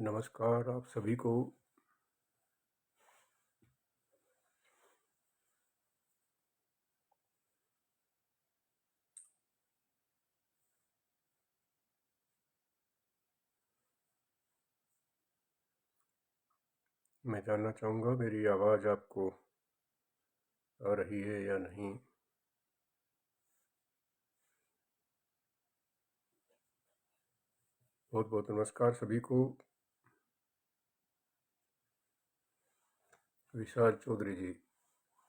नमस्कार आप सभी को। मैं जानना चाहूँगा मेरी आवाज़ आपको आ रही है या नहीं। बहुत बहुत नमस्कार सभी को। विशाल चौधरी जी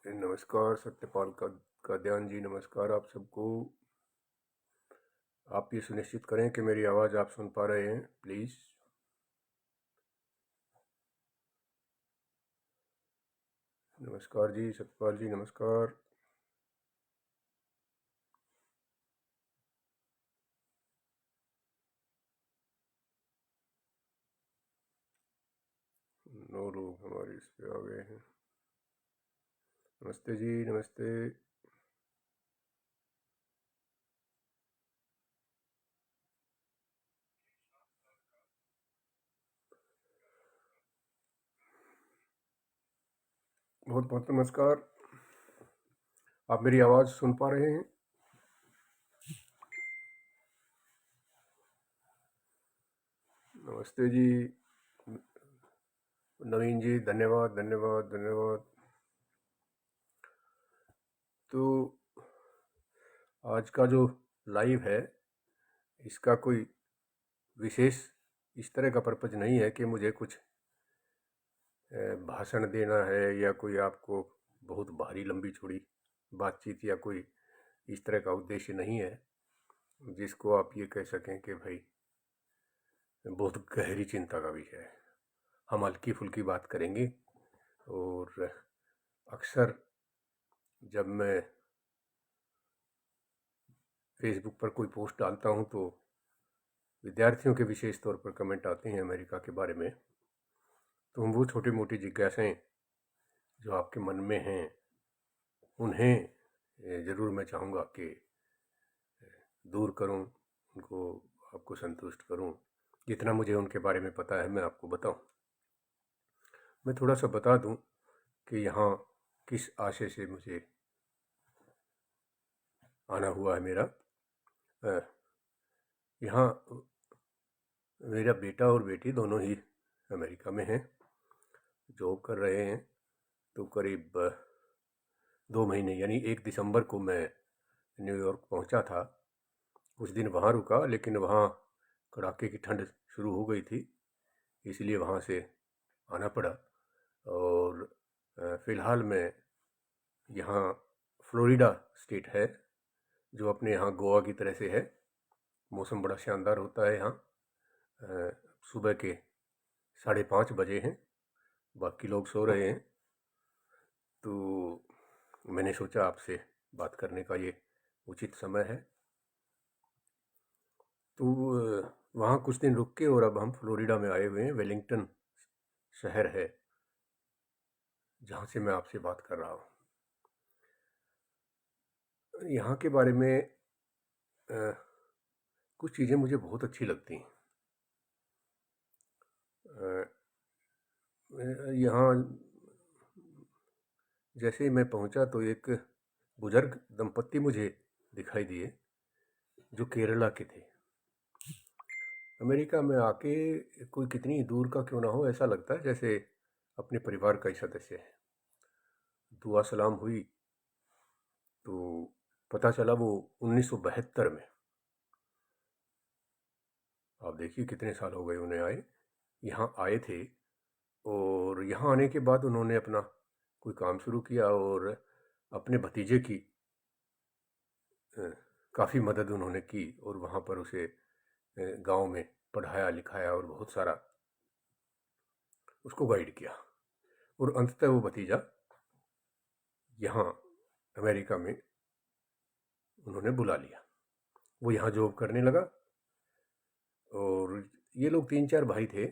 नमस्कार। सत्यपाल का ध्यान जी नमस्कार आप सबको। आप ये सुनिश्चित करें कि मेरी आवाज़ आप सुन पा रहे हैं प्लीज़। नमस्कार जी सत्यपाल जी नमस्कार। नौ लोग हमारे इस पे आ गए हैं। नमस्ते जी नमस्ते। बहुत बहुत नमस्कार। आप मेरी आवाज़ सुन पा रहे हैं? नमस्ते जी नवीन जी धन्यवाद धन्यवाद धन्यवाद। तो आज का जो लाइव है इसका कोई विशेष इस तरह का पर्पज नहीं है कि मुझे कुछ भाषण देना है या कोई आपको बहुत भारी लंबी चौड़ी बातचीत या कोई इस तरह का उद्देश्य नहीं है जिसको आप ये कह सकें कि भाई बहुत गहरी चिंता का विषय है। हम हल्की फुल्की बात करेंगे। और अक्सर जब मैं फेसबुक पर कोई पोस्ट डालता हूँ तो विद्यार्थियों के विशेष तौर पर कमेंट आते हैं अमेरिका के बारे में। तो हम वो छोटी मोटी जिज्ञासाएं जो आपके मन में हैं उन्हें ज़रूर मैं चाहूँगा कि दूर करूँ, उनको आपको संतुष्ट करूँ। जितना मुझे उनके बारे में पता है मैं आपको बताऊँ। मैं थोड़ा सा बता दूँ कि यहाँ किस आशय से मुझे आना हुआ है मेरा। यहाँ मेरा बेटा और बेटी दोनों ही अमेरिका में हैं, जॉब कर रहे हैं। तो करीब 2 महीने यानी 1 दिसंबर को मैं न्यूयॉर्क पहुंचा था। कुछ दिन वहाँ रुका लेकिन वहाँ कड़ाके की ठंड शुरू हो गई थी, इसलिए वहाँ से आना पड़ा। और फ़िलहाल मैं यहाँ फ्लोरिडा स्टेट है जो अपने यहाँ गोवा की तरह से है। मौसम बड़ा शानदार होता है यहाँ। सुबह के 5:30 बजे हैं, बाकी लोग सो रहे हैं। तो मैंने सोचा आपसे बात करने का ये उचित समय है। तो वहाँ कुछ दिन रुक के और अब हम फ्लोरिडा में आए हुए हैं। वेलिंगटन शहर है जहाँ से मैं आपसे बात कर रहा हूँ। यहाँ के बारे में कुछ चीज़ें मुझे बहुत अच्छी लगती हैं। यहाँ जैसे ही मैं पहुँचा तो एक बुजुर्ग दंपत्ति मुझे दिखाई दिए जो केरला के थे। अमेरिका में आके कोई कितनी दूर का क्यों ना हो, ऐसा लगता है जैसे अपने परिवार का ही सदस्य है। दुआ सलाम हुई तो पता चला वो 1972 में, आप देखिए कितने साल हो गए उन्हें आए, यहाँ आए थे। और यहाँ आने के बाद उन्होंने अपना कोई काम शुरू किया और अपने भतीजे की काफ़ी मदद उन्होंने की और वहाँ पर उसे गांव में पढ़ाया लिखाया और बहुत सारा उसको गाइड किया। और अंततः वो भतीजा यहाँ अमेरिका में उन्होंने बुला लिया। वो यहाँ जॉब करने लगा और ये लोग 3-4 भाई थे।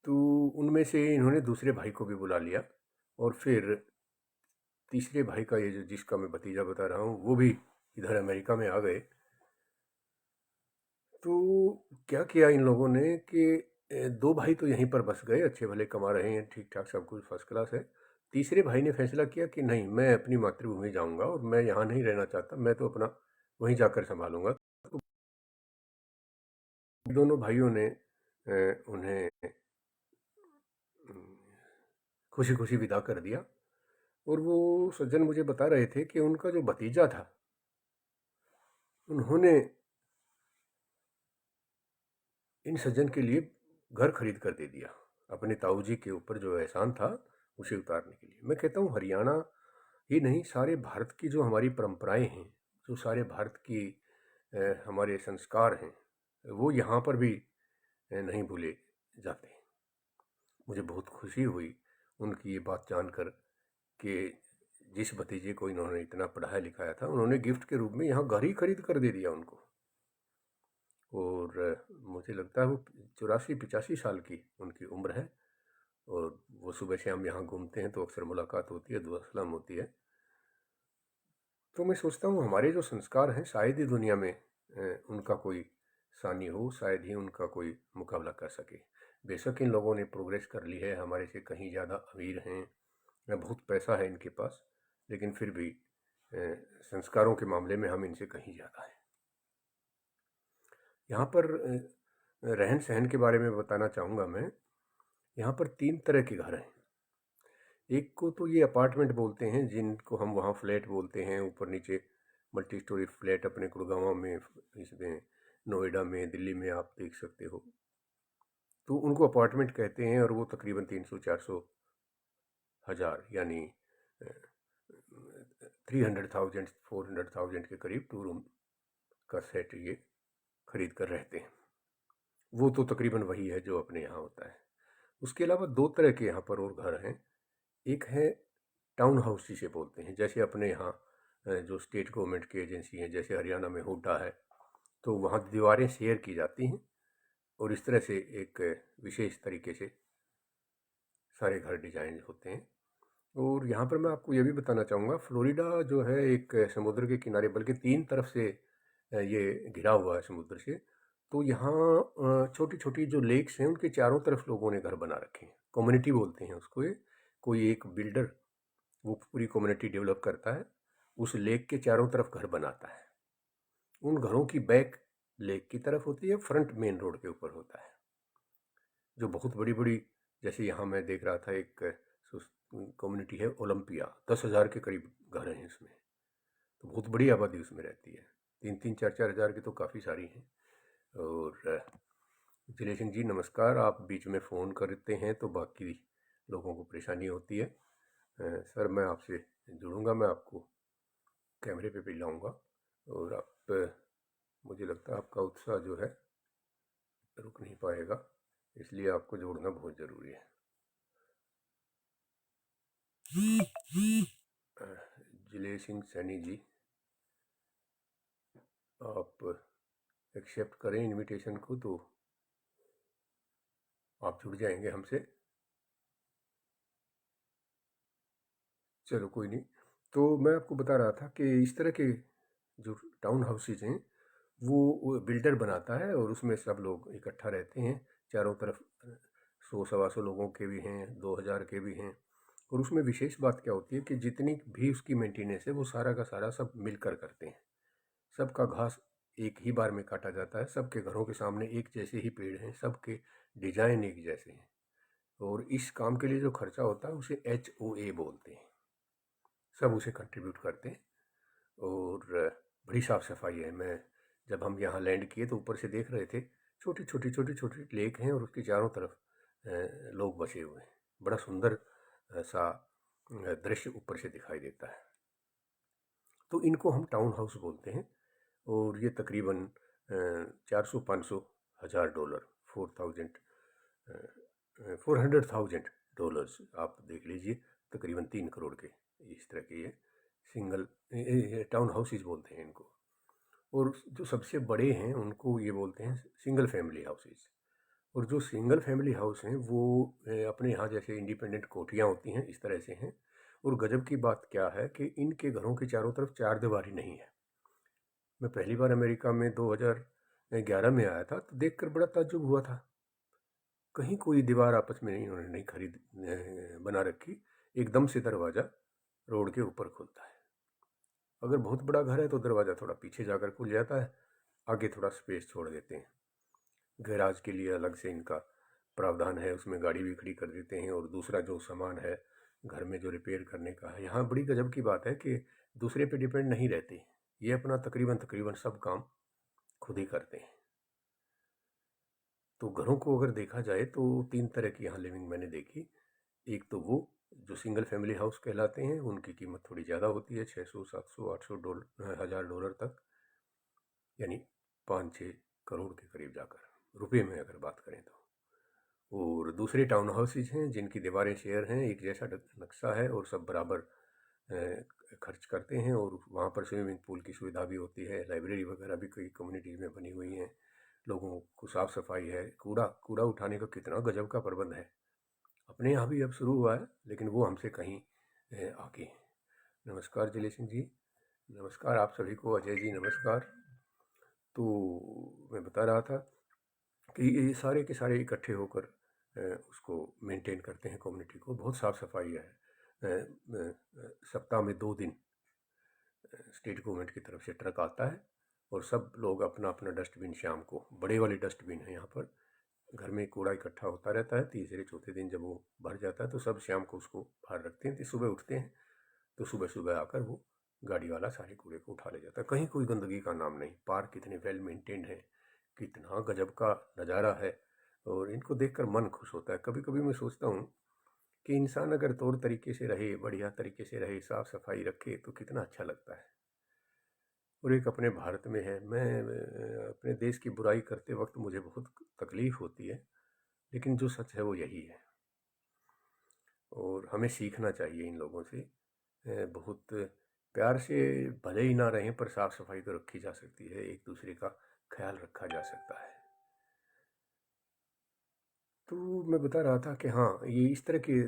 तो उनमें से इन्होंने दूसरे भाई को भी बुला लिया और फिर तीसरे भाई का ये जो जिसका मैं भतीजा बता रहा हूँ वो भी इधर अमेरिका में आ गए। तो क्या किया इन लोगों ने कि दो भाई तो यहीं पर बस गए, अच्छे भले कमा रहे हैं, ठीक ठाक सब कुछ फर्स्ट क्लास है। तीसरे भाई ने फैसला किया कि नहीं, मैं अपनी मातृभूमि जाऊंगा और मैं यहाँ नहीं रहना चाहता, मैं तो अपना वहीं जाकर संभालूंगा। तो दोनों भाइयों ने उन्हें खुशी खुशी विदा कर दिया। और वो सज्जन मुझे बता रहे थे कि उनका जो भतीजा था, उन्होंने इन सज्जन के लिए घर खरीद कर दे दिया, अपने ताऊ जी के ऊपर जो एहसान था उसे उतारने के लिए। मैं कहता हूँ हरियाणा ही नहीं, सारे भारत की जो हमारी परंपराएं हैं, जो सारे भारत की हमारे संस्कार हैं, वो यहाँ पर भी नहीं भूले जाते। मुझे बहुत खुशी हुई उनकी ये बात जानकर कि जिस भतीजे को इन्होंने इतना पढ़ाया लिखाया था, उन्होंने गिफ्ट के रूप में यहाँ घर ही खरीद कर दे दिया उनको। और मुझे लगता है वो 84-85 साल की उनकी उम्र है। और वो सुबह शाम यहाँ घूमते हैं तो अक्सर मुलाकात होती है, दुआ सलाम होती है। तो मैं सोचता हूँ हमारे जो संस्कार हैं, शायद ही दुनिया में उनका कोई सानी हो, शायद ही उनका कोई मुकाबला कर सके। बेशक इन लोगों ने प्रोग्रेस कर ली है, हमारे से कहीं ज़्यादा अमीर हैं, बहुत पैसा है इनके पास, लेकिन फिर भी संस्कारों के मामले में हम इनसे कहीं ज़्यादा हैं। यहाँ पर रहन सहन के बारे में बताना चाहूँगा मैं। यहाँ पर 3 तरह के घर हैं। एक को तो ये अपार्टमेंट बोलते हैं, जिनको हम वहाँ फ्लैट बोलते हैं, ऊपर नीचे मल्टी स्टोरी फ्लैट अपने गुड़गांव में, इसमें नोएडा में, दिल्ली में आप देख सकते हो। तो उनको अपार्टमेंट कहते हैं और वो तकरीबन 300-400 हज़ार यानी 300,000 400,000 के करीब 2 रूम का सेट ये खरीद कर रहते हैं। वो तो तकरीबन वही है जो अपने यहाँ होता है। उसके अलावा 2 तरह के यहाँ पर और घर हैं। एक है टाउन हाउस जिसे बोलते हैं, जैसे अपने यहाँ जो स्टेट गवर्नमेंट की एजेंसी हैं, जैसे हरियाणा में हुड्डा है, तो वहाँ दीवारें शेयर की जाती हैं और इस तरह से एक विशेष तरीके से सारे घर डिजाइन होते हैं। और यहाँ पर मैं आपको ये भी बताना चाहूँगा, फ्लोरिडा जो है एक समुद्र के किनारे, बल्कि 3 तरफ से ये घिरा हुआ है समुद्र से। तो यहाँ छोटी छोटी जो लेक्स हैं उनके चारों तरफ लोगों ने घर बना रखे हैं, कम्युनिटी बोलते हैं उसको। ये कोई एक बिल्डर वो पूरी कम्युनिटी डेवलप करता है, उस लेक के चारों तरफ घर बनाता है। उन घरों की बैक लेक की तरफ होती है, फ्रंट मेन रोड के ऊपर होता है, जो बहुत बड़ी बड़ी, जैसे यहाँ मैं देख रहा था एक कम्युनिटी है ओलंपिया, 10,000 के करीब घर हैं इसमें। तो बहुत बड़ी आबादी उसमें रहती है, 3-3, 4-4 हज़ार की तो काफ़ी सारी हैं। और जिले सिंह जी नमस्कार, आप बीच में फ़ोन करते हैं तो बाकी लोगों को परेशानी होती है। सर मैं आपसे जुड़ूंगा, मैं आपको कैमरे पे भी लाऊंगा। और आप, मुझे लगता है आपका उत्साह जो है रुक नहीं पाएगा, इसलिए आपको जोड़ना बहुत ज़रूरी है। जिले सिंह सैनी जी, आप एक्सेप्ट करें इनविटेशन को तो आप जुड़ जाएंगे हमसे। चलो कोई नहीं। तो मैं आपको बता रहा था कि इस तरह के जो टाउन हाउसेज हैं वो बिल्डर बनाता है और उसमें सब लोग इकट्ठा रहते हैं। चारों तरफ 100-125 लोगों के भी हैं, 2,000 के भी हैं। और उसमें विशेष बात क्या होती है कि जितनी भी उसकी मेंटेनेंस है वो सारा का सारा सब मिलकर करते हैं। सबका घास एक ही बार में काटा जाता है, सबके घरों के सामने एक जैसे ही पेड़ हैं, सबके डिजाइन एक जैसे हैं। और इस काम के लिए जो खर्चा होता है उसे HOA बोलते हैं, सब उसे कंट्रीब्यूट करते हैं। और बड़ी साफ़ सफाई है। मैं जब हम यहाँ लैंड किए तो ऊपर से देख रहे थे, छोटी छोटी लेक हैं और उसके चारों तरफ लोग बसे हुए हैं। बड़ा सुंदर सा दृश्य ऊपर से दिखाई देता है। तो इनको हम टाउन हाउस बोलते हैं। और ये तकरीबन 400-500 हज़ार डॉलर, 400,000 डॉलर्स आप देख लीजिए, तकरीबन 3 करोड़ के इस तरह के ये सिंगल टाउन हाउसेज बोलते हैं इनको। और जो सबसे बड़े हैं उनको ये बोलते हैं सिंगल फैमिली हाउसेज। और जो सिंगल फैमिली हाउस हैं वो अपने यहाँ जैसे इंडिपेंडेंट कोठियाँ होती हैं इस तरह से हैं। और गजब की बात क्या है कि इनके घरों के चारों तरफ चार दीवारी नहीं है। मैं पहली बार अमेरिका में 2011 में आया था तो देखकर बड़ा ताज्जुब हुआ था कहीं कोई दीवार आपस में इन्होंने नहीं खरीद बना रखी, एकदम से दरवाज़ा रोड के ऊपर खुलता है। अगर बहुत बड़ा घर है तो दरवाज़ा थोड़ा पीछे जाकर खुल जाता है, आगे थोड़ा स्पेस छोड़ देते हैं। गैराज के लिए अलग से इनका प्रावधान है, उसमें गाड़ी भी खड़ी कर देते हैं। और दूसरा जो सामान है घर में जो रिपेयर करने का है, यहाँ बड़ी गजब की बात है कि दूसरे पे डिपेंड नहीं रहते, ये अपना तकरीबन सब काम खुद ही करते हैं। तो घरों को अगर देखा जाए तो 3 तरह की यहाँ लिविंग मैंने देखी। एक तो वो जो सिंगल फैमिली हाउस कहलाते हैं, उनकी कीमत थोड़ी ज़्यादा होती है, 600, 700, 800 डॉलर, $1000 तक, यानी 5-6 करोड़ के करीब जाकर रुपए में अगर बात करें तो। और दूसरे टाउन हाउसेज हैं जिनकी दीवारें शेयर हैं, एक जैसा नक्शा है और सब बराबर खर्च करते हैं। और वहाँ पर स्विमिंग पूल की सुविधा भी होती है, लाइब्रेरी वगैरह भी कई कम्युनिटीज़ में बनी हुई हैं, लोगों को साफ़ सफाई है, कूड़ा उठाने का कितना गजब का प्रबंध है। अपने यहाँ भी अब शुरू हुआ है, लेकिन वो हमसे कहीं आगे हैं। नमस्कार जले सिंह जी, नमस्कार आप सभी को। अजय जी नमस्कार। तो मैं बता रहा था कि ये सारे के सारे इकट्ठे होकर उसको मेंटेन करते हैं, कम्युनिटी को। बहुत साफ़ सफाई है। सप्ताह में 2 दिन स्टेट गवर्नमेंट की तरफ से ट्रक आता है और सब लोग अपना अपना डस्टबिन, शाम को बड़े वाले डस्टबिन है यहाँ पर, घर में कूड़ा इकट्ठा होता रहता है, तीसरे चौथे दिन जब वो भर जाता है तो सब शाम को उसको बाहर रखते हैं। तो सुबह उठते हैं तो सुबह सुबह आकर वो गाड़ी वाला सारे कूड़े को उठा ले जाता है। कहीं कोई गंदगी का नाम नहीं। पार्क कितने वेल मेंटेन्ड है, कितना गजब का नज़ारा है, और इनको देखकर मन खुश होता है। कभी कभी मैं सोचता हूँ कि इंसान अगर तौर तरीके से रहे, बढ़िया तरीके से रहे, साफ़ सफाई रखे तो कितना अच्छा लगता है। और एक अपने भारत में है, मैं अपने देश की बुराई करते वक्त मुझे बहुत तकलीफ़ होती है, लेकिन जो सच है वो यही है। और हमें सीखना चाहिए इन लोगों से। बहुत प्यार से भले ही ना रहें पर साफ़ सफाई तो रखी जा सकती है, एक दूसरे का ख्याल रखा जा सकता है। तो मैं बता रहा था कि हाँ, ये इस तरह के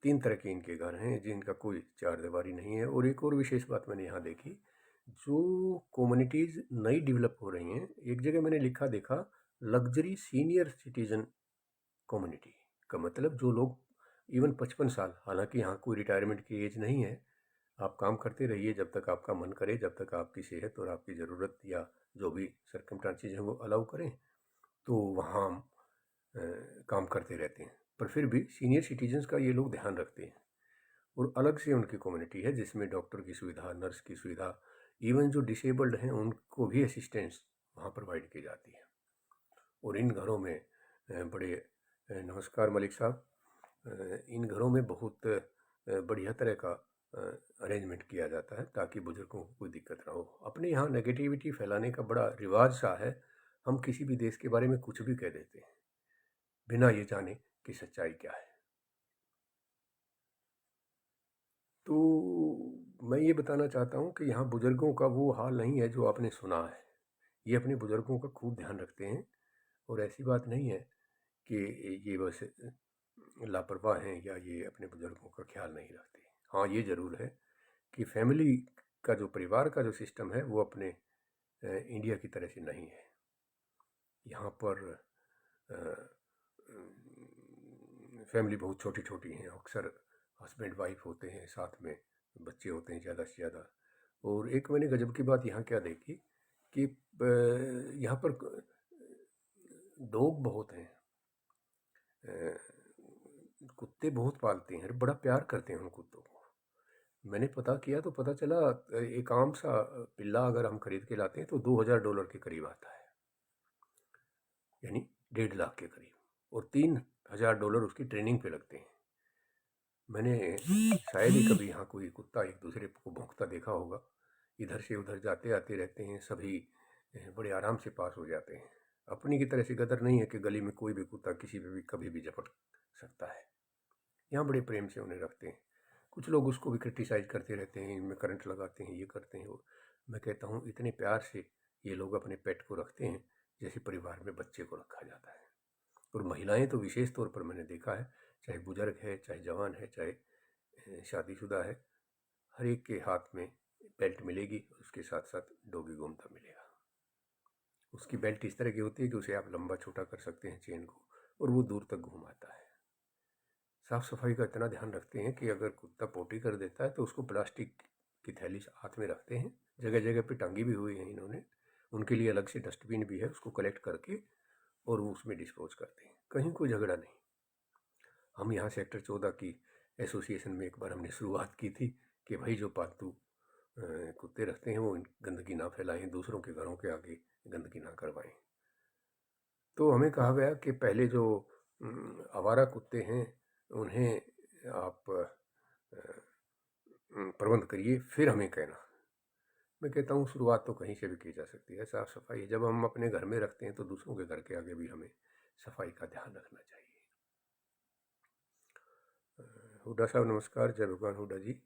3 तरह के इनके घर हैं जिनका कोई चारदीवारी नहीं है। और एक और विशेष बात मैंने यहाँ देखी, जो कम्युनिटीज़ नई डेवलप हो रही हैं, एक जगह मैंने लिखा देखा, लग्जरी सीनियर सिटीजन कम्युनिटी का मतलब जो लोग इवन 55 साल, हालांकि यहाँ कोई रिटायरमेंट की एज नहीं है, आप काम करते रहिए जब तक आपका मन करे, जब तक आपकी सेहत और आपकी ज़रूरत या जो भी सर्कमस्टांसेस हैं वो अलाउ करें, तो वहाँ काम करते रहते हैं। पर फिर भी सीनियर सिटीजन्स का ये लोग ध्यान रखते हैं। और अलग से उनकी कम्युनिटी है जिसमें डॉक्टर की सुविधा, नर्स की सुविधा, इवन जो डिसेबल्ड हैं उनको भी असिस्टेंस वहाँ प्रोवाइड की जाती है। और इन घरों में बड़े नमस्कार मलिक साहब, इन घरों में बहुत बढ़िया तरह का अरेंजमेंट किया जाता है ताकि बुजुर्गों को कोई दिक्कत ना हो। अपने यहाँ नेगेटिविटी फैलाने का बड़ा रिवाज सा है, हम किसी भी देश के बारे में कुछ भी कह देते हैं बिना ये जाने कि सच्चाई क्या है। तो मैं ये बताना चाहता हूँ कि यहाँ बुजुर्गों का वो हाल नहीं है जो आपने सुना है। ये अपने बुजुर्गों का खूब ध्यान रखते हैं, और ऐसी बात नहीं है कि ये बस लापरवाह हैं या ये अपने बुजुर्गों का ख्याल नहीं रखते। हाँ, ये ज़रूर है कि फैमिली का जो परिवार का जो सिस्टम है वो अपने इंडिया की तरह से नहीं है। यहाँ पर फैमिली बहुत छोटी छोटी हैं, अक्सर हस्बैंड वाइफ होते हैं, साथ में बच्चे होते हैं ज़्यादा से ज़्यादा। और एक मैंने गजब की बात यहाँ क्या देखी कि यहाँ पर डॉग बहुत हैं, कुत्ते बहुत पालते हैं, बड़ा प्यार करते हैं उन कुत्तों को। मैंने पता किया तो पता चला एक आम सा पिल्ला अगर हम खरीद के लाते हैं तो $2000 के करीब आता है, यानी 1.5 लाख के करीब। और $3000 उसकी ट्रेनिंग पे लगते हैं। मैंने शायद ही कभी यहाँ कोई कुत्ता एक दूसरे को भौंकता देखा होगा। इधर से उधर जाते आते रहते हैं, सभी बड़े आराम से पास हो जाते हैं। अपनी की तरह से गदर नहीं है कि गली में कोई भी कुत्ता किसी पे भी कभी भी झपट सकता है। यहाँ बड़े प्रेम से उन्हें रखते हैं। कुछ लोग उसको भी क्रिटिसाइज करते रहते हैं, इनमें करंट लगाते हैं, ये करते हैं वो। मैं कहता हूँ इतने प्यार से ये लोग अपने पेट को रखते हैं जैसे परिवार में बच्चे को रखा जाता है। और महिलाएं तो विशेष तौर पर मैंने देखा है, चाहे बुजुर्ग है, चाहे जवान है, चाहे शादीशुदा है, हर एक के हाथ में बेल्ट मिलेगी, उसके साथ साथ डॉगी घूमता मिलेगा। उसकी बेल्ट इस तरह की होती है कि उसे आप लंबा छोटा कर सकते हैं चेन को, और वो दूर तक घूम आता है। साफ़ सफाई का इतना ध्यान रखते हैं कि अगर कुत्ता पोटी कर देता है तो उसको प्लास्टिक की थैली हाथ में रखते हैं, जगह जगह पे टांगी भी हुई है इन्होंने, उनके लिए अलग से डस्टबिन भी है, उसको कलेक्ट करके और वो उसमें डिस्पोज करते हैं। कहीं कोई झगड़ा नहीं। हम यहाँ सेक्टर 14 की एसोसिएशन में एक बार हमने शुरुआत की थी कि भाई जो पालतू कुत्ते रखते हैं वो गंदगी ना फैलाएं, दूसरों के घरों के आगे गंदगी ना करवाएं। तो हमें कहा गया कि पहले जो आवारा कुत्ते हैं उन्हें आप प्रबंध करिए, फिर हमें कहना। मैं कहता हूँ शुरुआत तो कहीं से भी की जा सकती है। साफ़ सफाई जब हम अपने घर में रखते हैं तो दूसरों के घर के आगे भी हमें सफाई का ध्यान रखना चाहिए। हुड्डा साहब नमस्कार। जय भगवान हुड्डा जी।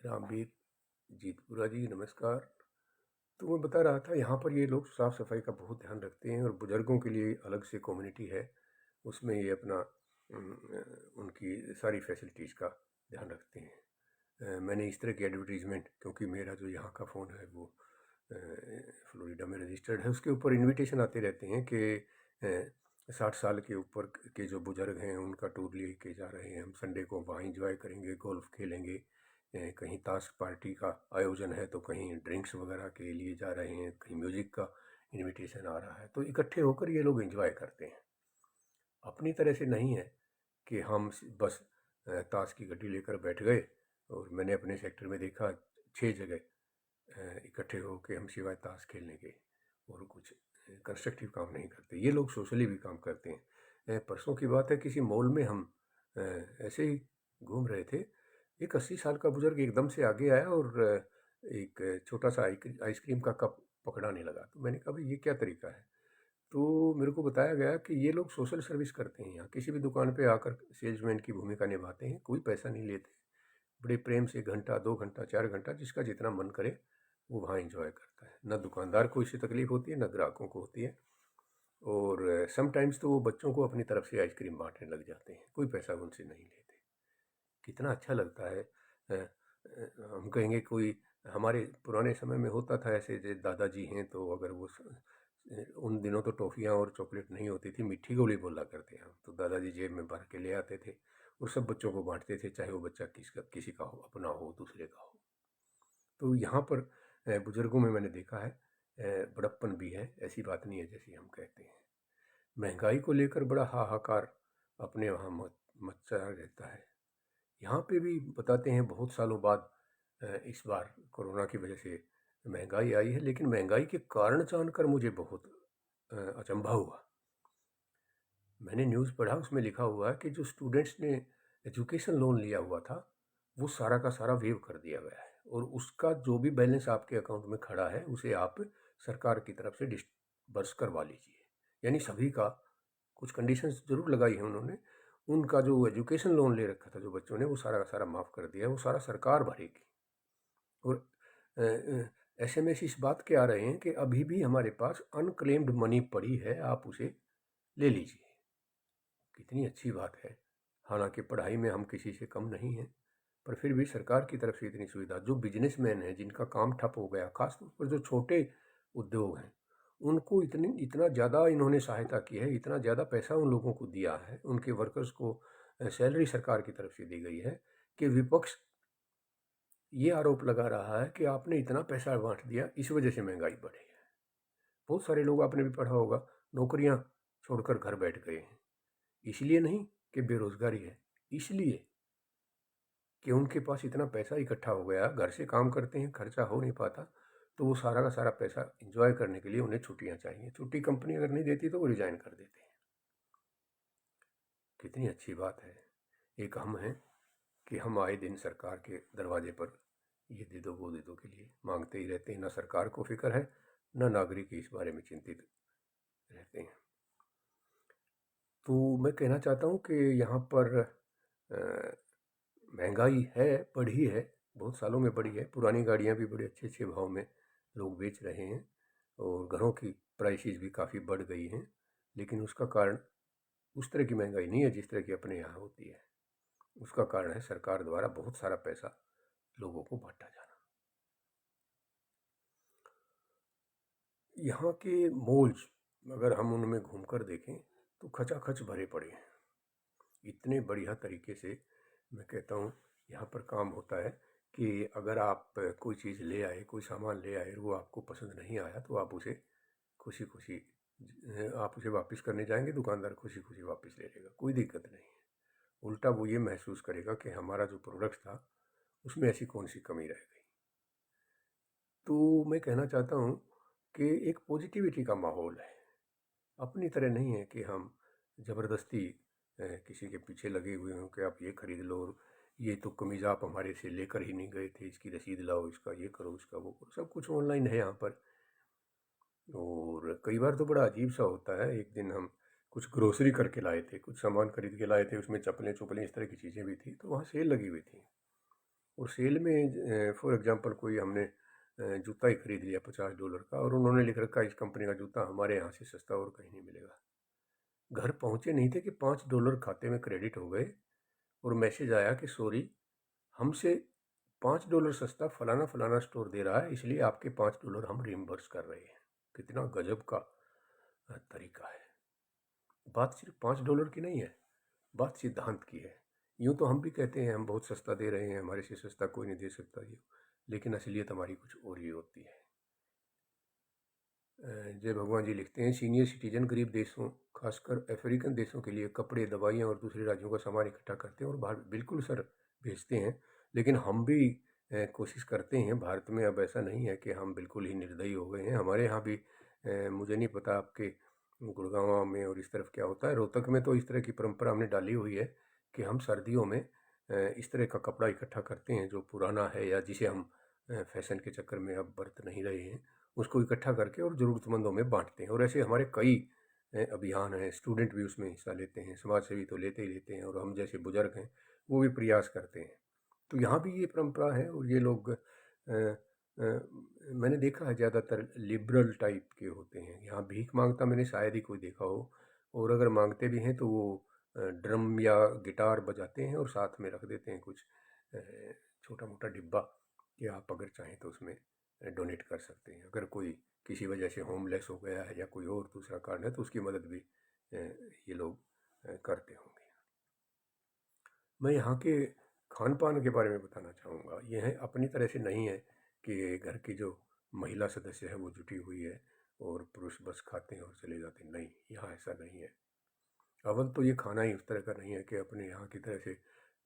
रामवीर जीतपुरा जी नमस्कार। तो मैं बता रहा था यहाँ पर ये लोग साफ़ सफाई का बहुत ध्यान रखते हैं और बुज़ुर्गों के लिए अलग से कम्युनिटी है, उसमें ये अपना उनकी सारी फैसिलिटीज़ का ध्यान रखते हैं। मैंने इस तरह की एडवर्टीज़मेंट, क्योंकि मेरा जो यहाँ का फ़ोन है वो फ्लोरिडा में रजिस्टर्ड है, उसके ऊपर इनविटेशन आते रहते हैं कि 60 साल के ऊपर के जो बुज़ुर्ग हैं उनका टूर लेके जा रहे हैं, हम संडे को वहाँ इंजॉय करेंगे, गोल्फ खेलेंगे, कहीं ताश पार्टी का आयोजन है तो कहीं ड्रिंक्स वगैरह के लिए जा रहे हैं, कहीं म्यूज़िक का इनविटेशन आ रहा है, तो इकट्ठे होकर ये लोग एंजॉय करते हैं। अपनी तरह से नहीं है कि हम बस ताश की गड्डी लेकर बैठ गए। और मैंने अपने सेक्टर में देखा 6 जगह इकट्ठे होकर हम सिवाय ताश खेलने के और कुछ कंस्ट्रक्टिव काम नहीं करते। ये लोग सोशली भी काम करते हैं। परसों की बात है, किसी मॉल में हम ऐसे ही घूम रहे थे, एक 80 साल का बुजुर्ग एकदम से आगे आया और एक छोटा सा आइसक्रीम का कप पकड़ाने लगा। तो मैंने कहा भाई ये क्या तरीका है? तो मेरे को बताया गया कि ये लोग सोशल सर्विस करते हैं, यहाँ किसी भी दुकान पे आकर सेल्समैन की भूमिका निभाते हैं, कोई पैसा नहीं लेते, बड़े प्रेम से घंटा 2 घंटा 4 घंटा जिसका जितना मन करे वो वहाँ एंजॉय करता है। ना दुकानदार को इससे तकलीफ होती है, ना ग्राहकों को होती है। और समटाइम्स तो वो बच्चों को अपनी तरफ से आइसक्रीम बांटने लग जाते हैं, कोई पैसा उनसे नहीं लेते। कितना अच्छा लगता है। हम कहेंगे कोई हमारे पुराने समय में होता था ऐसे, जो दादाजी हैं तो अगर वो उन दिनों तो टॉफ़ियाँ और चॉकलेट नहीं होती थी, मीठी गोली बोला करते हैं हम, तो दादाजी जेब में भर के ले आते थे और सब बच्चों को बांटते थे, चाहे वो बच्चा किसी का हो, अपना हो, दूसरे का हो। तो यहाँ पर बुज़ुर्गों में मैंने देखा है बड़प्पन भी है, ऐसी बात नहीं है जैसी हम कहते हैं। महंगाई को लेकर बड़ा हाहाकार अपने वहाँ मचा रहता है। यहाँ पे भी बताते हैं बहुत सालों बाद इस बार कोरोना की वजह से महंगाई आई है, लेकिन महंगाई के कारण जानकर मुझे बहुत अचंभा हुआ। मैंने न्यूज़ पढ़ा, उसमें लिखा हुआ है कि जो स्टूडेंट्स ने एजुकेशन लोन लिया हुआ था वो सारा का सारा वेव कर दिया गया है और उसका जो भी बैलेंस आपके अकाउंट में खड़ा है उसे आप सरकार की तरफ से डिस्बर्स करवा लीजिए। यानी सभी का, कुछ कंडीशंस ज़रूर लगाई है उन्होंने, उनका जो एजुकेशन लोन ले रखा था जो बच्चों ने वो सारा का सारा माफ़ कर दिया है, वो सारा सरकार भरेगी। और एसएमएस इस बात के आ रहे हैं कि अभी भी हमारे पास अनक्लेम्ड मनी पड़ी है, आप उसे ले लीजिए। कितनी अच्छी बात है। हालांकि पढ़ाई में हम किसी से कम नहीं हैं, पर फिर भी सरकार की तरफ से इतनी सुविधा, जो बिजनेसमैन हैं जिनका काम ठप हो गया, खासतौर पर जो छोटे उद्योग हैं, उनको इतना ज़्यादा इन्होंने सहायता की है, इतना ज़्यादा पैसा उन लोगों को दिया है, उनके वर्कर्स को सैलरी सरकार की तरफ से दी गई है कि विपक्ष ये आरोप लगा रहा है कि आपने इतना पैसा बांट दिया, इस वजह से महंगाई बढ़ी है। बहुत सारे लोग, आपने भी पढ़ा होगा, नौकरियां छोड़कर घर बैठ गए हैं, इसलिए नहीं कि बेरोजगारी है, इसलिए कि उनके पास इतना पैसा इकट्ठा हो गया, घर से काम करते हैं, खर्चा हो नहीं पाता, तो वो सारा का सारा पैसा एंजॉय करने के लिए उन्हें छुट्टियां चाहिए। छुट्टी कंपनी अगर नहीं देती तो वो रिजाइन कर देते हैं। कितनी अच्छी बात है। एक हम हैं कि हम आए दिन सरकार के दरवाजे पर ये दे दो वो दे दो के लिए मांगते ही रहते हैं। ना सरकार को फिक्र है, ना नागरिक इस बारे में चिंतित रहते हैं। तो मैं कहना चाहता हूँ कि यहाँ पर महंगाई है, बढ़ी है, बहुत सालों में बढ़ी है। पुरानी गाड़ियाँ भी बड़े अच्छे अच्छे भाव में लोग बेच रहे हैं और घरों की प्राइसेस भी काफ़ी बढ़ गई हैं, लेकिन उसका कारण उस तरह की महंगाई नहीं है जिस तरह की अपने यहाँ होती है। उसका कारण है सरकार द्वारा बहुत सारा पैसा लोगों को बांटा जाना। यहाँ के मॉल्स, अगर हम उनमें घूमकर देखें तो खचाखच भरे पड़े हैं। इतने बढ़िया तरीके से मैं कहता हूँ यहाँ पर काम होता है कि अगर आप कोई चीज़ ले आए, कोई सामान ले आए और वो आपको पसंद नहीं आया तो आप उसे खुशी खुशी आप उसे वापस करने जाएंगे, दुकानदार खुशी खुशी वापस ले लेगा, कोई दिक्कत नहीं है। उल्टा वो ये महसूस करेगा कि हमारा जो प्रोडक्ट था उसमें ऐसी कौन सी कमी रह गई। तो मैं कहना चाहता हूँ कि एक पॉजिटिविटी का माहौल है, अपनी तरह नहीं है कि हम ज़बरदस्ती किसी के पीछे लगे हुए हों कि आप ये खरीद लो, और ये तो कमीज़ आप हमारे से लेकर ही नहीं गए थे, इसकी रसीद लाओ, इसका ये करो, इसका वो करो। सब कुछ ऑनलाइन है यहाँ पर। और कई बार तो बड़ा अजीब सा होता है। एक दिन हम कुछ ग्रोसरी करके लाए थे, कुछ सामान खरीद के लाए थे, उसमें चप्पलें चुप्पलें इस तरह की चीज़ें भी थी, तो वहाँ सेल लगी हुई थी। और सेल में फॉर एग्जांपल कोई हमने जूता ही खरीद लिया $50 का, और उन्होंने लिख रखा इस कंपनी का जूता हमारे यहाँ से सस्ता और कहीं नहीं मिलेगा। घर पहुँचे नहीं थे कि $5 खाते में क्रेडिट हो गए और मैसेज आया कि सॉरी, हमसे $5 सस्ता फलाना फलाना स्टोर दे रहा है, इसलिए आपके $5 हम रिम्बर्स कर रहे हैं। कितना गजब का तरीका है। बात सिर्फ $5 की नहीं है, बात सिद्धांत की है। यूँ तो हम भी कहते हैं हम बहुत सस्ता दे रहे हैं, हमारे से सस्ता कोई नहीं दे सकता ये, लेकिन असलियत हमारी कुछ और ही होती है। जय भगवान जी लिखते हैं, सीनियर सिटीजन गरीब देशों, खासकर अफ्रीकन देशों के लिए कपड़े, दवाइयाँ और दूसरे राज्यों का सामान इकट्ठा करते हैं और बाहर बिल्कुल सर भेजते हैं। लेकिन हम भी कोशिश करते हैं। भारत में अब ऐसा नहीं है कि हम बिल्कुल ही निर्दयी हो गए हैं। हमारे यहाँ भी मुझे नहीं पता आपके गुड़गांव में और इस तरफ क्या होता है। रोहतक में तो इस तरह की परंपरा हमने डाली हुई है कि हम सर्दियों में इस तरह का कपड़ा इकट्ठा करते हैं जो पुराना है या जिसे हम फैशन के चक्कर में अब बरत नहीं रहे हैं, उसको इकट्ठा करके और ज़रूरतमंदों में बांटते हैं। और ऐसे हमारे कई अभियान हैं, स्टूडेंट भी उसमें हिस्सा लेते हैं, समाज सेवी तो लेते ही लेते हैं, और हम जैसे बुजुर्ग हैं वो भी प्रयास करते हैं। तो यहाँ भी ये परंपरा है। और ये लोग मैंने देखा है ज़्यादातर लिबरल टाइप के होते हैं। यहाँ भीख मांगता मैंने शायद ही कोई देखा हो, और अगर मांगते भी हैं तो वो ड्रम या गिटार बजाते हैं और साथ में रख देते हैं कुछ छोटा मोटा डिब्बा कि आप अगर चाहें तो उसमें डोनेट कर सकते हैं। अगर कोई किसी वजह से होमलेस हो गया है या कोई और दूसरा कारण है तो उसकी मदद भी ये लोग करते होंगे। मैं यहाँ के खान पान के बारे में बताना चाहूँगा। यह अपनी तरह से नहीं है कि घर की जो महिला सदस्य है वो जुटी हुई है और पुरुष बस खाते हैं और चले जाते हैं। नहीं, यहाँ ऐसा नहीं है। अव्वल तो ये खाना ही उस तरह का नहीं है कि अपने यहाँ की तरह से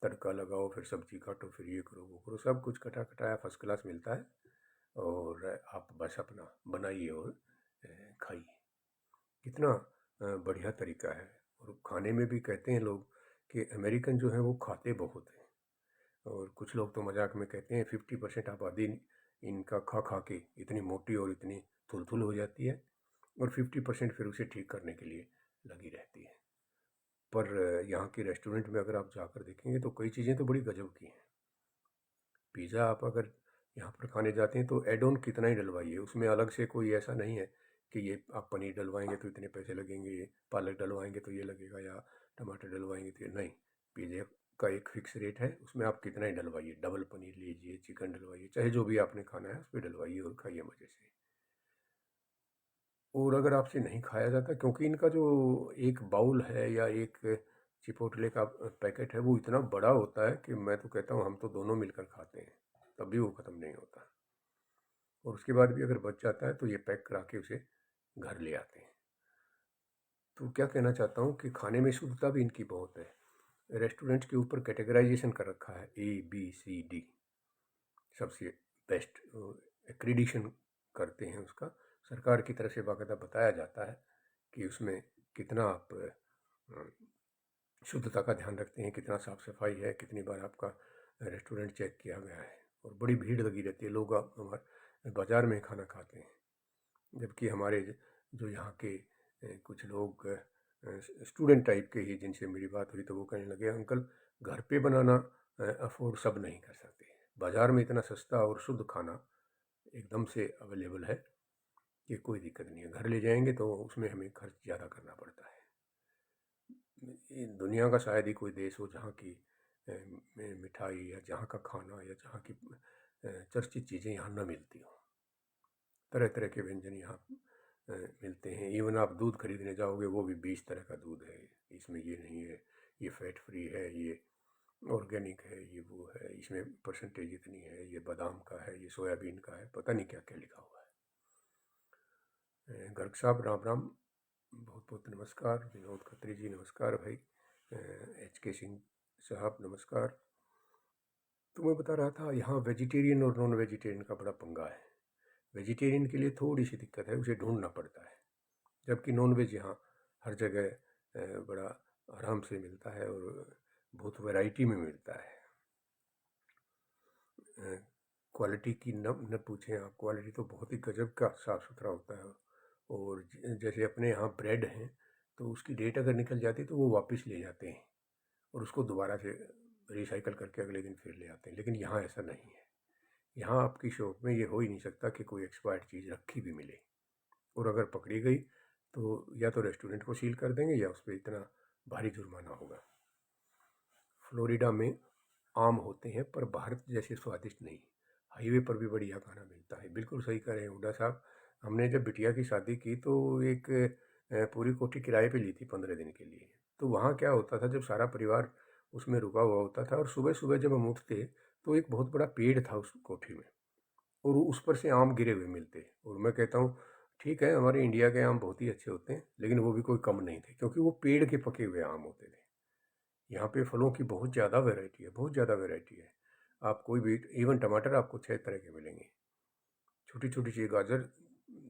तड़का लगाओ, फिर सब्जी काटो, फिर ये करो वो करो। सब कुछ कटा कटाया फर्स्ट क्लास मिलता है, और आप बस अपना बनाइए और खाइए। कितना बढ़िया तरीका है। और खाने में भी कहते हैं लोग कि अमेरिकन जो है वो खाते बहुत हैं। और कुछ लोग तो मजाक में कहते हैं 50% आबादी इनका खा खा के इतनी मोटी और इतनी थुलथुल हो जाती है, और 50% फिर उसे ठीक करने के लिए लगी रहती है। पर यहाँ के रेस्टोरेंट में अगर आप जाकर देखेंगे तो कई चीज़ें तो बड़ी गजब की हैं। पिज़्ज़ा आप अगर यहाँ पर खाने जाते हैं तो एड ऑन कितना ही डलवाइए, उसमें अलग से कोई ऐसा नहीं है कि ये आप पनीर डलवाएंगे तो इतने पैसे लगेंगे, पालक डलवाएंगे तो ये लगेगा, या टमाटर डलवाएंगे तो ये नहीं। पिज़्ज़ा का एक फिक्स रेट है, उसमें आप कितना ही डलवाइए, डबल पनीर लीजिए, चिकन डलवाइए, चाहे जो भी आपने खाना है उस पर डलवाइए और खाइए मज़े से। और अगर आपसे नहीं खाया जाता, क्योंकि इनका जो एक बाउल है या एक चिपोटले का पैकेट है वो इतना बड़ा होता है कि मैं तो कहता हूँ हम तो दोनों मिलकर खाते हैं, तब भी वो ख़त्म नहीं होता। और उसके बाद भी अगर बच जाता है तो ये पैक करा के उसे घर ले आते हैं। तो क्या कहना चाहता हूँ कि खाने में शुद्धता भी इनकी बहुत है। रेस्टोरेंट के ऊपर कैटेगराइजेशन कर रखा है ABCD, सबसे बेस्ट एक्रीडिशन करते हैं उसका। सरकार की तरफ से बाकायदा बताया जाता है कि उसमें कितना आप शुद्धता का ध्यान रखते हैं, कितना साफ़ सफाई है, कितनी बार आपका रेस्टोरेंट चेक किया गया है। और बड़ी भीड़ लगी रहती है, लोग हमारे बाज़ार में खाना खाते हैं। जबकि हमारे जो यहाँ के कुछ लोग स्टूडेंट टाइप के ही जिनसे मेरी बात हुई तो वो कहने लगे अंकल घर पे बनाना अफोर्ड सब नहीं कर सकते, बाज़ार में इतना सस्ता और शुद्ध खाना एकदम से अवेलेबल है कि कोई दिक्कत नहीं है। घर ले जाएंगे तो उसमें हमें खर्च ज़्यादा करना पड़ता है। दुनिया का शायद ही कोई देश हो जहाँ की मिठाई या जहाँ का खाना या जहाँ की चर्चित चीज़ें यहाँ न मिलती हो। तरह तरह के व्यंजन यहाँ मिलते हैं। इवन आप दूध खरीदने जाओगे वो भी 20 तरह का दूध है, इसमें ये नहीं है, ये फैट फ्री है, ये ऑर्गेनिक है, ये वो है, इसमें परसेंटेज इतनी है, ये बादाम का है, ये सोयाबीन का है, पता नहीं क्या क्या लिखा हुआ है। गर्ग साहब राम राम, बहुत बहुत नमस्कार। विनोद खत्री जी नमस्कार भाई। HK सिंह साहब नमस्कार। तो मैं बता रहा था यहाँ वेजिटेरियन और नॉन वेजिटेरियन का बड़ा पंगा है। वेजिटेरियन के लिए थोड़ी सी दिक्कत है, उसे ढूंढना पड़ता है, जबकि नॉन वेज यहाँ हर जगह बड़ा आराम से मिलता है और बहुत वैरायटी में मिलता है। क्वालिटी की न पूछें आप, क्वालिटी तो बहुत ही गजब का साफ़ सुथरा होता है। और जैसे अपने यहाँ ब्रेड हैं तो उसकी डेट अगर निकल जाती है तो वो वापस ले जाते हैं और उसको दोबारा से रिसाइकल करके अगले दिन फिर ले आते हैं, लेकिन यहाँ ऐसा नहीं है। यहाँ आपकी शॉप में ये हो ही नहीं सकता कि कोई एक्सपायर्ड चीज़ रखी भी मिले, और अगर पकड़ी गई तो या तो रेस्टोरेंट को सील कर देंगे या उस पर इतना भारी जुर्माना होगा। फ्लोरिडा में आम होते हैं पर भारत जैसे स्वादिष्ट नहीं। हाईवे पर भी बढ़िया खाना मिलता है। बिल्कुल सही कह रहे हैं हुड्डा साहब। हमने जब बिटिया की शादी की तो एक पूरी कोठी किराए पे ली थी 15 दिन के लिए। तो वहाँ क्या होता था, जब सारा परिवार उसमें रुका हुआ होता था और सुबह सुबह जब हम उठते तो एक बहुत बड़ा पेड़ था उस कोठी में और उस पर से आम गिरे हुए मिलते। और मैं कहता हूँ ठीक है, हमारे इंडिया के आम बहुत ही अच्छे होते हैं, लेकिन वो भी कोई कम नहीं थे, क्योंकि वो पेड़ के पके हुए आम होते थे। यहाँ पे फलों की बहुत ज़्यादा वैरायटी है, बहुत ज़्यादा वैरायटी है। आप कोई भी, इवन टमाटर आपको 6 तरह के मिलेंगे। छोटी छोटी सी गाजर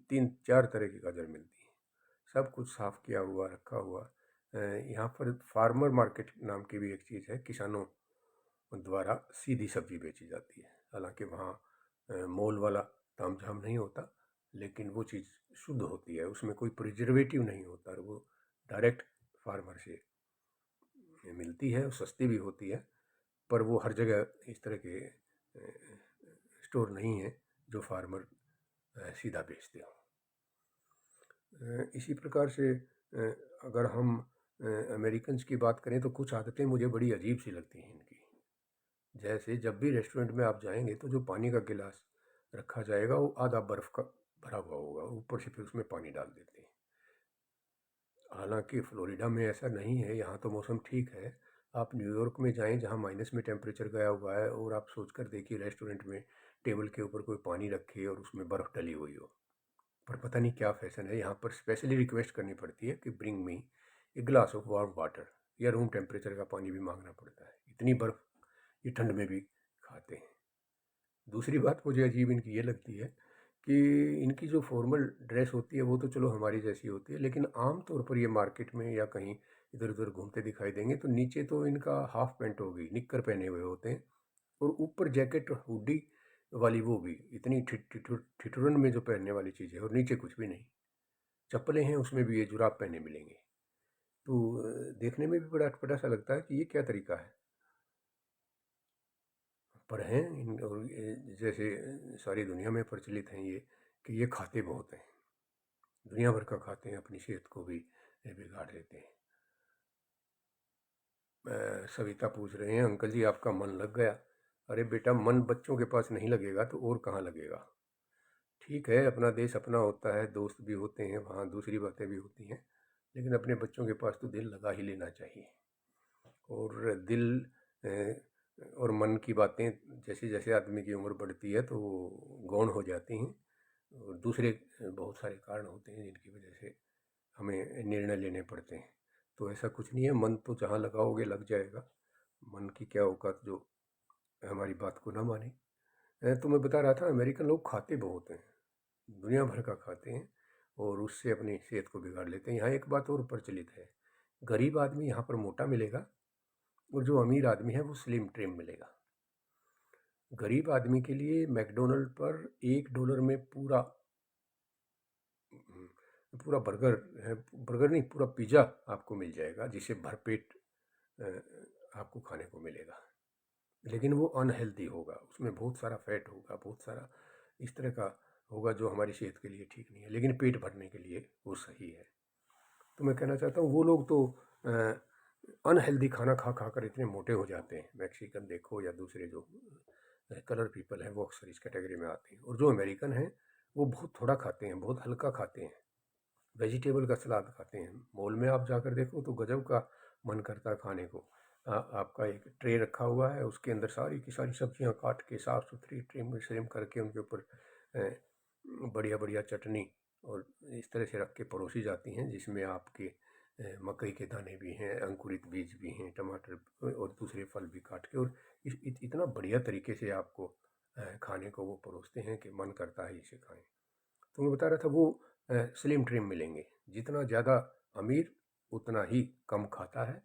3-4 तरह की गाजर मिलती है। सब कुछ साफ़ किया हुआ रखा हुआ। यहाँ पर फार्मर मार्केट नाम की भी एक चीज़ है, किसानों द्वारा सीधी सब्जी बेची जाती है। हालांकि वहाँ मोल वाला तामझाम नहीं होता, लेकिन वो चीज़ शुद्ध होती है, उसमें कोई प्रिजर्वेटिव नहीं होता और वो डायरेक्ट फार्मर से मिलती है और सस्ती भी होती है। पर वो हर जगह इस तरह के स्टोर नहीं है जो फार्मर सीधा बेचते हो। इसी प्रकार से अगर हम अमेरिकन्स की बात करें तो कुछ आदतें मुझे बड़ी अजीब सी लगती हैं इनकी। जैसे जब भी रेस्टोरेंट में आप जाएंगे तो जो पानी का गिलास रखा जाएगा वो आधा बर्फ़ का भरा हुआ होगा, ऊपर से फिर उसमें पानी डाल देते हैं। हालांकि फ्लोरिडा में ऐसा नहीं है, यहाँ तो मौसम ठीक है। आप न्यूयॉर्क में जाएं जहाँ माइनस में टेम्परेचर गया हुआ है और आप सोच कर देखिए रेस्टोरेंट में टेबल के ऊपर कोई पानी रखे और उसमें बर्फ़ डली हुई हो। पर पता नहीं क्या फैशन है, यहाँ पर स्पेशली रिक्वेस्ट करनी पड़ती है कि bring me a glass of warm water, या रूम टेम्परेचर का पानी भी मांगना पड़ता है। इतनी बर्फ़ ये ठंड में भी खाते हैं। दूसरी बात मुझे अजीब इनकी ये लगती है कि इनकी जो फॉर्मल ड्रेस होती है वो तो चलो हमारी जैसी होती है, लेकिन आम तौर पर ये मार्केट में या कहीं इधर उधर घूमते दिखाई देंगे तो नीचे तो इनका हाफ पैंट होगी, निक्कर पहने हुए होते हैं, और ऊपर जैकेट हुडी वाली, वो भी इतनी ठिठुरन में जो पहनने वाली चीज़ है, और नीचे कुछ भी नहीं। चप्पलें हैं उसमें भी ये जुराब पहने मिलेंगे। तो देखने में भी बड़ा अटपटा सा लगता है कि ये क्या तरीका है। पर हैं इन, और जैसे सारी दुनिया में प्रचलित हैं ये, कि ये खाते बहुत हैं, दुनिया भर का खाते हैं, अपनी सेहत को भी बिगाड़ देते हैं। सविता पूछ रहे हैं अंकल जी आपका मन लग गया। अरे बेटा, मन बच्चों के पास नहीं लगेगा तो और कहाँ लगेगा। ठीक है, अपना देश अपना होता है, दोस्त भी होते हैं वहाँ, दूसरी बातें भी होती हैं, लेकिन अपने बच्चों के पास तो दिल लगा ही लेना चाहिए। और दिल और मन की बातें जैसे जैसे आदमी की उम्र बढ़ती है तो गौण हो जाती हैं, और दूसरे बहुत सारे कारण होते हैं जिनकी वजह से हमें निर्णय लेने पड़ते हैं। तो ऐसा कुछ नहीं है, मन तो जहाँ लगाओगे लग जाएगा। मन की क्या औकात जो हमारी बात को ना माने। तो मैं बता रहा था अमेरिकन लोग खाते बहुत हैं, दुनिया भर का खाते हैं, और उससे अपनी सेहत को बिगाड़ लेते हैं। यहाँ एक बात और प्रचलित है, गरीब आदमी यहाँ पर मोटा मिलेगा और जो अमीर आदमी है वो स्लिम ट्रिम मिलेगा। गरीब आदमी के लिए मैकडोनल्ड पर $1 में पूरा पूरा बर्गर है, बर्गर नहीं, पूरा पिज़्ज़ा आपको मिल जाएगा, जिसे भरपेट आपको खाने को मिलेगा। लेकिन वो अनहेल्दी होगा, उसमें बहुत सारा फैट होगा, बहुत सारा इस तरह का होगा जो हमारी सेहत के लिए ठीक नहीं है, लेकिन पेट भरने के लिए वो सही है। तो मैं कहना चाहता हूँ वो लोग तो अनहेल्दी खाना खा खा कर इतने मोटे हो जाते हैं। मैक्सिकन देखो या दूसरे जो कलर पीपल हैं वो अक्सर इस कैटेगरी में आते हैं, और जो अमेरिकन हैं वो बहुत थोड़ा खाते हैं, बहुत हल्का खाते हैं। वेजिटेबल का सलाद खाते हैं। मॉल में आप जाकर देखो तो गजब का मन करता है खाने को। आपका एक ट्रे रखा हुआ है, उसके अंदर सारी की सारी सब्जियां काट के साफ़ सुथरी ट्रे में श्रिम करके उनके ऊपर बढ़िया बढ़िया चटनी और इस तरह से रख के परोसी जाती हैं, जिसमें आपके मकई के दाने भी हैं, अंकुरित बीज भी हैं, टमाटर और दूसरे फल भी काट के, और इतना बढ़िया तरीके से आपको खाने को वो परोसते हैं कि मन करता है इसे खाएं। तो मैं बता रहा था वो स्लिम ट्रिम मिलेंगे। जितना ज़्यादा अमीर उतना ही कम खाता है,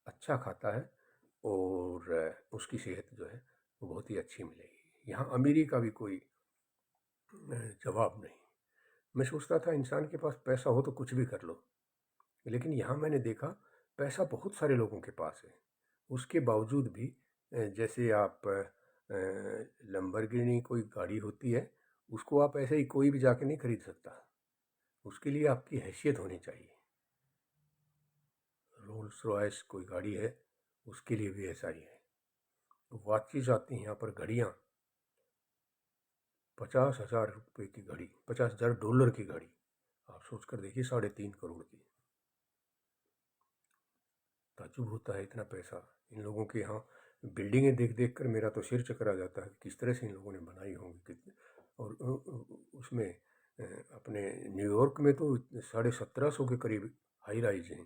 अच्छा खाता है, और उसकी सेहत जो है वो बहुत ही अच्छी मिलेगी। यहाँ अमीरी का भी कोई जवाब नहीं। मैं सोचता था इंसान के पास पैसा हो तो कुछ भी कर लो, लेकिन यहाँ मैंने देखा पैसा बहुत सारे लोगों के पास है, उसके बावजूद भी जैसे आप लंबरगिनी कोई गाड़ी होती है, उसको आप ऐसे ही कोई भी जाके नहीं खरीद सकता, उसके लिए आपकी हैसियत होनी चाहिए। रोल्स रॉयस कोई गाड़ी है, उसके लिए भी ऐसा ही है। वॉचेज आती हैं यहाँ पर, घड़ियाँ, 50,000 रुपये की घड़ी, $50,000 की घड़ी, आप सोच कर देखिए, 3.5 करोड़ की। ताज्जुब होता है इतना पैसा इन लोगों के यहाँ। बिल्डिंगें देख देख कर मेरा तो सिर चकरा जाता है, किस तरह से इन लोगों ने बनाई होंगी कितने। और उसमें अपने न्यूयॉर्क में तो 1750 के करीब हाई राइज हैं,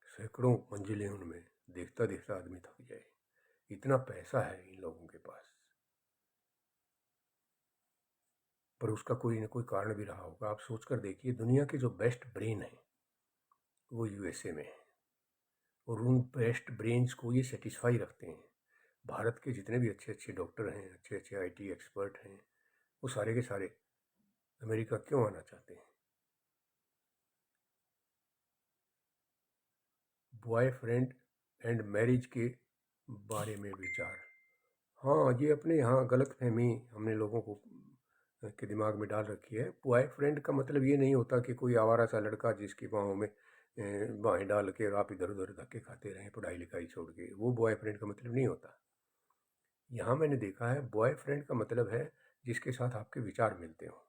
सैकड़ों मंजिलें उनमें, देखता देखता आदमी थक जाए, इतना पैसा है इन लोगों के पास। पर उसका कोई ना कोई कारण भी रहा होगा। आप सोच कर देखिए, दुनिया के जो बेस्ट ब्रेन हैं वो यूएसए में है, और उन बेस्ट ब्रेन्स को ये सेटिस्फाई रखते हैं। भारत के जितने भी अच्छे अच्छे डॉक्टर हैं, अच्छे अच्छे आईटी एक्सपर्ट हैं, वो सारे के सारे अमेरिका क्यों आना चाहते हैं? बॉयफ्रेंड एंड मैरिज के बारे में विचार। हाँ, ये अपने यहाँ गलतफहमी हमने लोगों को के दिमाग में डाल रखी है। बॉयफ्रेंड का मतलब ये नहीं होता कि कोई आवारा सा लड़का जिसकी बाहों में बाहें डाल के आप इधर उधर धक्के खाते रहें पढ़ाई लिखाई छोड़ के, वो बॉयफ्रेंड का मतलब नहीं होता। यहाँ मैंने देखा है बॉयफ्रेंड का मतलब है जिसके साथ आपके विचार मिलते हो।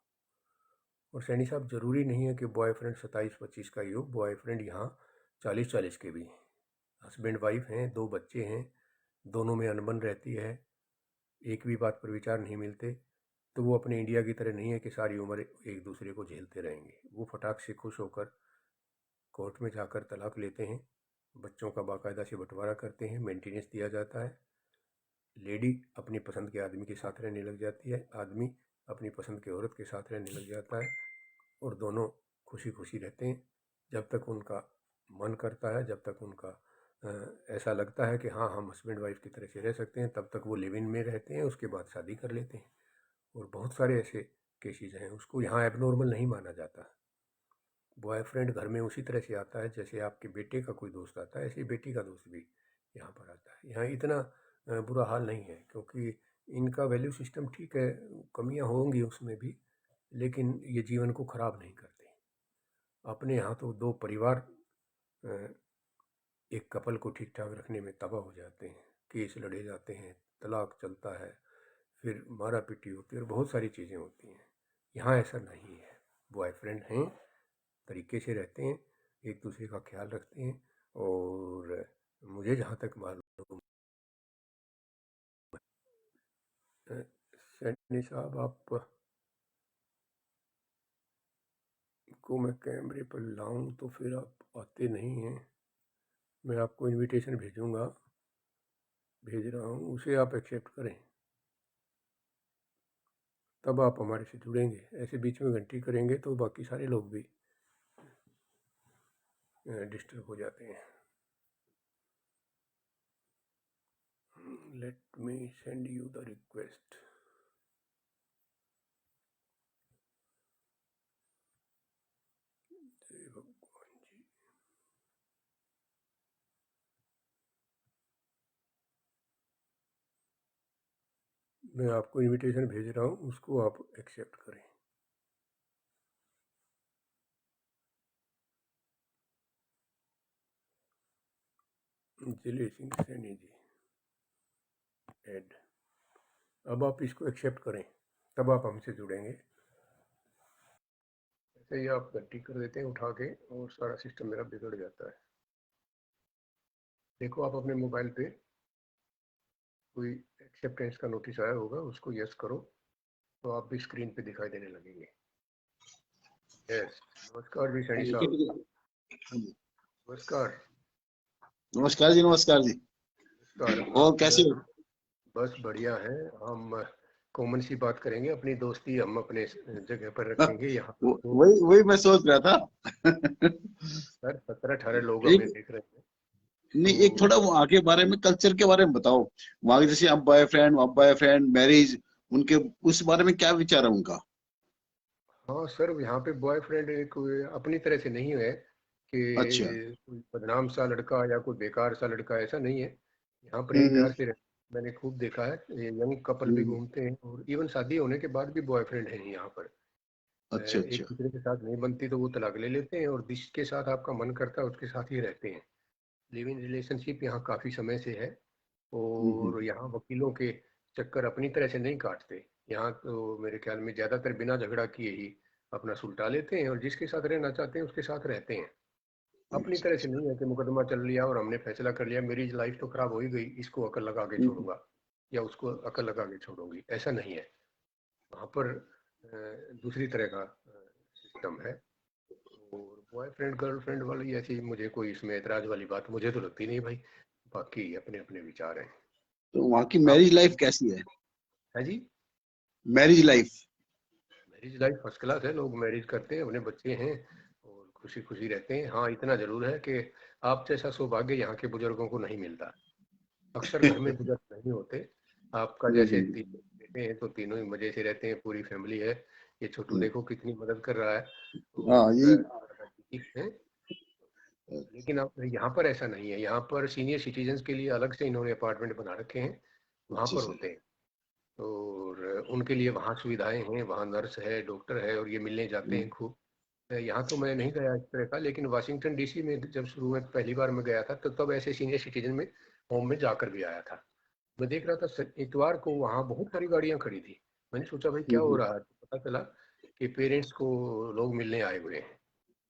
और सैनी साहब, ज़रूरी नहीं है कि बॉयफ्रेंड 27-25 का ही हो, बॉयफ्रेंड यहाँ 40-40 के भी हैं। हस्बैंड वाइफ हैं, 2 बच्चे हैं, दोनों में अनबन रहती है, एक भी बात पर विचार नहीं मिलते, तो वो अपने इंडिया की तरह नहीं है कि सारी उम्र एक दूसरे को झेलते रहेंगे। वो फटाक से खुश होकर कोर्ट में जाकर तलाक लेते हैं, बच्चों का बाकायदा से बंटवारा करते हैं, मेंटेनेंस दिया जाता है, लेडी अपनी पसंद के आदमी के साथ रहने लग जाती है, आदमी अपनी पसंद की औरत के साथ रहने लग जाता है, और दोनों खुशी खुशी रहते हैं जब तक उनका मन करता है, जब तक उनका ऐसा लगता है कि हाँ हम हस्बैंड वाइफ की तरह से रह सकते हैं, तब तक वो लिव इन में रहते हैं, उसके बाद शादी कर लेते हैं। और बहुत सारे ऐसे केसेज हैं, उसको यहाँ एबनॉर्मल नहीं माना जाता। बॉयफ्रेंड घर में उसी तरह से आता है जैसे आपके बेटे का कोई दोस्त आता है, ऐसे ही बेटी का दोस्त भी यहाँ पर आता है। यहाँ इतना बुरा हाल नहीं है, क्योंकि इनका वैल्यू सिस्टम ठीक है, कमियाँ होंगी उसमें भी, लेकिन ये जीवन को ख़राब नहीं करते। अपने यहाँ तो 2 परिवार एक कपल को ठीक ठाक रखने में तबाह हो जाते हैं, केस लड़े जाते हैं, तलाक चलता है, फिर मारा पीटी होती है, और बहुत सारी चीज़ें होती हैं। यहाँ ऐसा नहीं है, बॉयफ्रेंड हैं, तरीके से रहते हैं, एक दूसरे का ख्याल रखते हैं, और मुझे जहाँ तक मालूम सैनी साहब, आप को मैं कैमरे पर लाऊं तो फिर आप आते नहीं हैं। मैं आपको इनविटेशन भेजूंगा, भेज रहा हूँ, उसे आप एक्सेप्ट करें, तब आप हमारे से जुड़ेंगे। ऐसे बीच में घंटी करेंगे तो बाकी सारे लोग भी डिस्टर्ब हो जाते हैं। Let me send you the request. जय भगवान जी। मैं आपको इनविटेशन भेज रहा हूँ, उसको आप एक्सेप्ट करें। जिले सिंह सैनी जी, ऐड। अब आप इसको एक्सेप्ट करें, तब आप हमसे जुड़ेंगे। ऐसे ही आप गलती कर देते हैं उठा के और सारा सिस्टम मेरा बिगड़ जाता है। देखो आप अपने मोबाइल पे कोई एक्सेप्टेंस का नोटिस आया होगा, उसको यस करो तो आप भी स्क्रीन पे दिखाई देने लगेंगे। यस। नमस्कार जी हाँ सैनी जी, साहब। ठीक है। हाँ जी, नमस्कार। नमस्कार जी, नमस्कार जी। नमस्कार। और आप कैसे हो? बस बढ़िया है। हम कॉमन सी बात करेंगे, अपनी दोस्ती हम अपने जगह पर हाँ, रखेंगे। यहाँ पर तो वही वही मैं सोच रहा था। सर 17-18 लोग एक हमें देख रहे हैं नहीं, एक तो। थोड़ा वहाँ के बारे में, कल्चर के बारे में बताओ। वहाँ के जैसे अब बॉयफ्रेंड मैरिज, उनके उस बारे में क्या विचार है उनका? हाँ सर, यहाँ पे बॉयफ्रेंड एक अपनी तरह से नहीं है कि अच्छा। कोई बदनाम सा लड़का या कोई बेकार सा लड़का, ऐसा नहीं है। यहाँ प्रेम हम्म प्यार से मैंने खूब देखा है। ये यंग कपल भी हम्म, घूमते हैं और इवन शादी होने के बाद भी बॉयफ्रेंड है यहाँ पर। अच्छा एक अच्छा। दूसरे के साथ नहीं बनती तो वो तलाक ले लेते हैं और जिसके साथ आपका मन करता है उसके साथ ही रहते हैं। लिव इन रिलेशनशिप यहाँ काफ़ी समय से है। हम्म, और यहाँ वकीलों के चक्कर अपनी तरह से नहीं काटते। यहाँ तो मेरे ख्याल में ज़्यादातर बिना झगड़ा किए ही अपना सुलटा लेते हैं और जिसके साथ रहना चाहते हैं उसके साथ रहते हैं। अपनी अच्छा तरह से अच्छा। नहीं है कि मुकदमा चल लिया और हमने फैसला कर लिया मेरी लाइफ तो खराब हो ही गई, इसको अकल लगा के हम्म, छोड़ूंगा या उसको अकल लगा के छोड़ूंगी, ऐसा नहीं है। वहाँ पर दूसरी तरह का सिस्टम है। और बॉयफ्रेंड गर्लफ्रेंड वाली ऐसी मुझे कोई इसमें एतराज वाली बात मुझे तो लगती नहीं भाई। बाकी अपने अपने विचार हैं। तो वहाँ की आप मैरिज लाइफ कैसी है? है जी। Marriage life. Marriage life first class है। लोग मैरिज करते हैं, अपने बच्चे हैं और खुशी खुशी रहते हैं। हाँ इतना जरूर है कि आप जैसा सौभाग्य यहाँ के बुजुर्गों को नहीं मिलता। अक्सर घर में बुजुर्ग नहीं होते। आपका जैसे हम्म, तीन बेटे हैं तो तीनों ही मजे से रहते हैं, पूरी फैमिली है। ये छोटू हम्म, देखो कितनी मदद कर रहा है हाँ और यही। दादाजी की है। लेकिन अब यहाँ पर ऐसा नहीं है। यहाँ पर सीनियर सिटीजन्स के लिए अलग से इन्होंने अपार्टमेंट बना रखे हैं, वहाँ अच्छा पर अच्छा। होते हैं। और उनके लिए वहाँ सुविधाएं हैं, वहाँ नर्स है, डॉक्टर है और ये मिलने जाते हैं खूब। यहाँ तो मैं नहीं गया इस तरह का, लेकिन वाशिंगटन डीसी में जब शुरू में पहली बार मैं गया था तो तब ऐसे सीनियर सिटीजन में होम में जाकर भी आया था। मैं देख रहा था इतवार को वहाँ बहुत सारी गाड़ियाँ खड़ी थी। मैंने सोचा भाई क्या हो हम्म, रहा है, तो पता चला कि पेरेंट्स को लोग मिलने आए हुए हैं।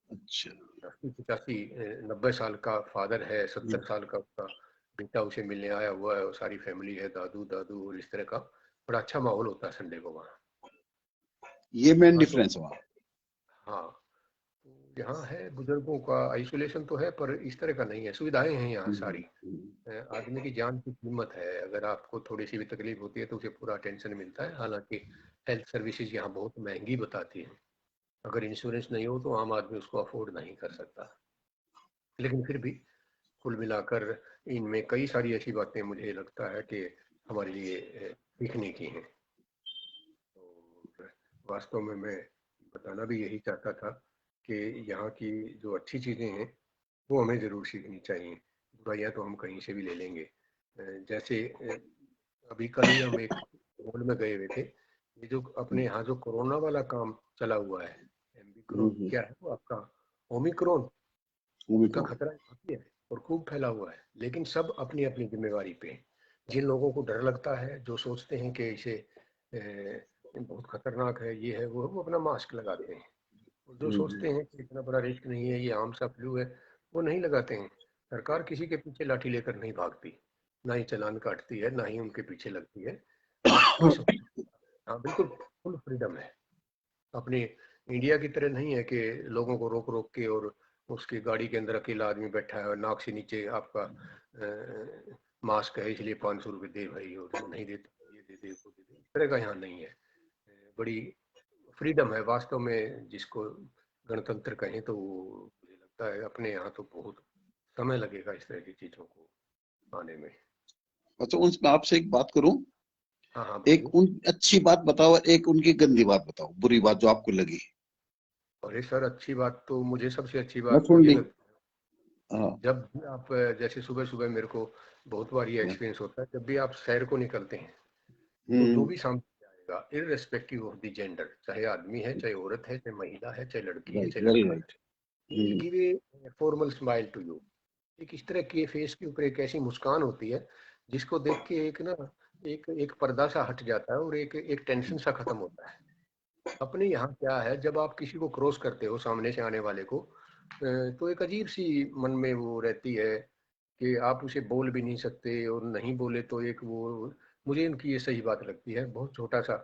अच्छा। 80-85 90 साल का फादर है, हम्म, 70 साल का उसका बेटा उसे मिलने आया हुआ है और सारी फैमिली है, दादू दादू और इस तरह का। बड़ा अच्छा माहौल होता है संडे को वहाँ। ये मेन हाँ तो डिफरेंस हुआ। हाँ, तो यहाँ है बुजुर्गों का आइसोलेशन तो है पर इस तरह का नहीं है। सुविधाएं हैं यहाँ सारी। आदमी की जान की कीमत है। अगर आपको थोड़ी सी भी तकलीफ होती है तो उसे पूरा अटेंशन मिलता है। हालांकि हेल्थ सर्विसेज यहाँ बहुत महंगी बताती हैं। अगर इंश्योरेंस नहीं हो तो आम आदमी उसको अफोर्ड नहीं कर सकता। लेकिन फिर भी कुल मिलाकर इनमें कई सारी ऐसी बातें मुझे लगता है कि हमारे लिए सीखने की हैं। और वास्तव में मैं बताना भी यही चाहता था कि यहाँ की जो अच्छी चीज़ें हैं वो हमें ज़रूर सीखनी चाहिए। बुराइयाँ तो हम कहीं से भी ले लेंगे। जैसे अभी कल ही हम एक मॉल में गए हुए थे। ये जो अपने यहाँ जो कोरोना वाला काम चला हुआ है, एमबिक्रोन क्या है वो आपका, ओमिक्रॉन, उसका ओमिक्रॉन। खतरा काफी है और खूब फैला हुआ है। लेकिन सब अपनी अपनी जिम्मेवारी पे हैं। जिन लोगों को डर लगता है, जो सोचते हैं कि इसे बहुत खतरनाक है, ये है वो अपना मास्क लगाते हैं। और जो सोचते हैं कि इतना बड़ा रिस्क नहीं है, ये आम सा फ्लू है, वो नहीं लगाते हैं। सरकार किसी के पीछे लाठी लेकर नहीं भागती, ना ही चालान काटती है, ना ही उनके पीछे लगती है। आपकी हाँ बिल्कुल फुल फ्रीडम है। अपने इंडिया की तरह नहीं है कि लोगों को रोक रोक के और उसकी गाड़ी के अंदर अकेला आदमी बैठा है और नाक से नीचे आपका मास्क है इसलिए 500 रुपये दे भाई, और वो नहीं देता ये दे दे वो दे दे, इस तरह का यहाँ नहीं है। बड़ी फ्रीडम है वास्तव में। जिसको गणतंत्र कहें तो वो मुझे लगता है अपने यहाँ तो बहुत समय लगेगा इस तरह की चीज़ों को आने में। अच्छा, उनसे आपसे एक बात करूं। हाँ हाँ एक बोलिए। उन अच्छी बात बताओ और एक उनकी गंदी बात बताओ, बुरी बात जो आपको लगी। अरे सर अच्छी बात तो मुझे सबसे अच्छी मैं बात तो सुन ये ली। लगती है। हाँ। जब भी आप जैसे सुबह सुबह मेरे को बहुत बार ये एक्सपीरियंस होता है, जब भी आप सैर को निकलते हैं तो जो हम्म, भी सामने आएगा इररेस्पेक्टिव ऑफ द जेंडर, चाहे आदमी है चाहे औरत है चाहे महिला है चाहे लड़की है राइट, चाहे वेरी लड़का राइट। है, will give a formal smile to you. एक इस तरह की फेस के ऊपर एक ऐसी मुस्कान होती है जिसको देख के एक ना एक एक पर्दा सा हट जाता है और एक एक टेंशन सा खत्म होता है। अपने यहाँ क्या है, जब आप किसी को क्रॉस करते हो सामने से आने वाले को, तो एक अजीब सी मन में वो रहती है कि आप उसे बोल भी नहीं सकते, और नहीं बोले तो एक वो, मुझे इनकी ये सही बात लगती है। बहुत छोटा सा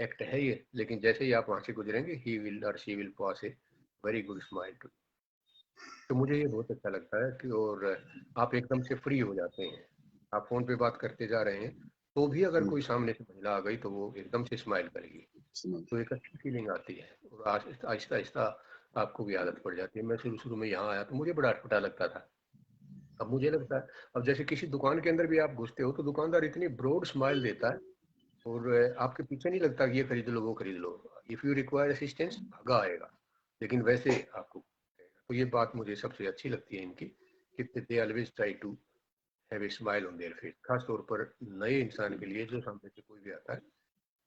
एक्ट है ये, लेकिन जैसे ही आप वहां से गुजरेंगे, ही विल और she will pass a very good smile to. तो मुझे ये बहुत अच्छा लगता है कि, और आप एकदम से फ्री हो जाते हैं। आप फोन पे बात करते जा रहे हैं, तो भी अगर हम्म, कोई सामने से महिला आ गई तो वो एकदम से स्माइल करेगी, समझ। तो एक अच्छी फीलिंग आती है। और आहिस्ता आहिस्ता आहिस्ता आपको भी आदत पड़ जाती है। मैं शुरू शुरू में यहाँ आया तो मुझे बड़ा अटपटा लगता था। अब मुझे लगता है, अब जैसे किसी दुकान के अंदर भी आप घुसते हो तो दुकानदार इतनी ब्रॉड स्माइल देता है, और आपके पीछे नहीं लगता कि ये खरीद लो वो खरीद लो। इफ यू रिक्वायर असिस्टेंस, भागा आएगा। लेकिन वैसे आपको, तो ये बात मुझे सबसे अच्छी लगती है इनकी, कि they always try to have a smile on their face, खास तौर पर नए इंसान के लिए जो सामने से कोई भी आता है।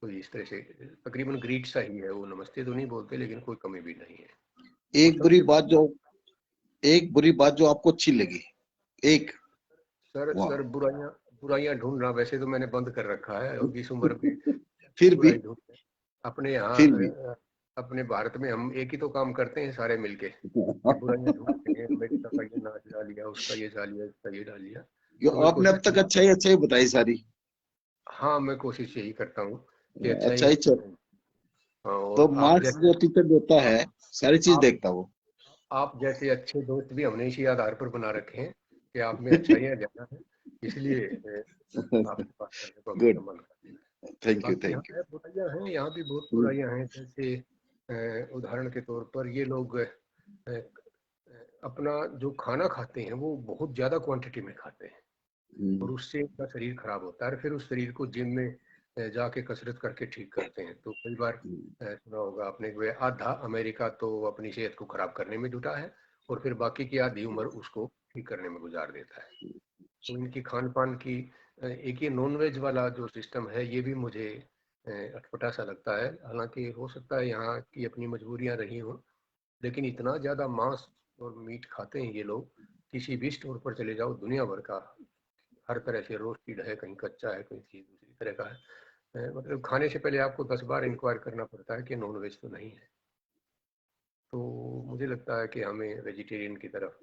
तो इस तरह से तकरीबन ग्रीट सा ही है वो, नमस्ते तो नहीं बोलते, लेकिन कोई कमी भी नहीं है। और एक बुरी सबसे बात जो एक बुरी बात जो आपको अच्छी लगी, एक। सर वाह। सर बुराइयां, बुराइयां ढूंढना वैसे तो मैंने बंद कर रखा है अब इस उम्र में। फिर भी बुराई ढूंढते हैं अपने यहाँ। फिर भी अपने भारत में हम एक ही तो काम करते हैं सारे मिलके, कि बुराइयां ढूंढते हैं। अमेरिका का ये नाच डाल लिया, उसका ये डाल लिया, इसका ये डाल लिया। जो तो मैं आपने कोशिश, अब तक अच्छा ही बताई सारी। हाँ मैं कोशिश यही करता हूँ कि अच्छा ही। अच्छा ही चल। हाँ, तो और आप मार्क्स जैसे, जो टीचर देता है, सारी चीज आप देखता वो। आप जैसे अच्छे दोस्त भी हमने इसी आधार पर बना रखे हैं कि आप में अच्छाइयाँ ज्यादा है, इसलिए आपसे बात करने को हमेशा गुड। मन करता है। थैंक यू, बाकी यहाँ थैंक यू। है, बुराइयां हैं, यहाँ भी बहुत बुराइयां हैं। जैसे उदाहरण के तौर पर ये लोग अपना जो खाना खाते हैं वो बहुत ज़्यादा क्वांटिटी में खाते हैं, और उससे इनका शरीर खराब होता है। और फिर उस शरीर को जिम में जाके कसरत करके ठीक करते हैं। तो कई बार सुना होगा आपने कि आधा अमेरिका तो अपनी सेहत को खराब करने में जुटा है, और फिर बाकी की आधी उम्र उसको ठीक करने में गुजार देता है। तो इनकी खान पान की, एक ये नॉन वेज वाला जो सिस्टम है, ये भी मुझे अटपटा सा लगता है। हालांकि हो सकता है यहाँ की अपनी मजबूरियां रही हों, लेकिन इतना ज़्यादा मांस और मीट खाते हैं ये लोग। किसी भी स्टोर पर चले जाओ, दुनिया भर का, हर तरह से रोस्टेड है, कहीं कच्चा है, कहीं चीज़ दूसरी तरह का है। मतलब खाने से पहले आपको 10 बार इंक्वायर करना पड़ता है कि नॉन वेज तो नहीं है। तो मुझे लगता है कि हमें वेजिटेरियन की तरफ,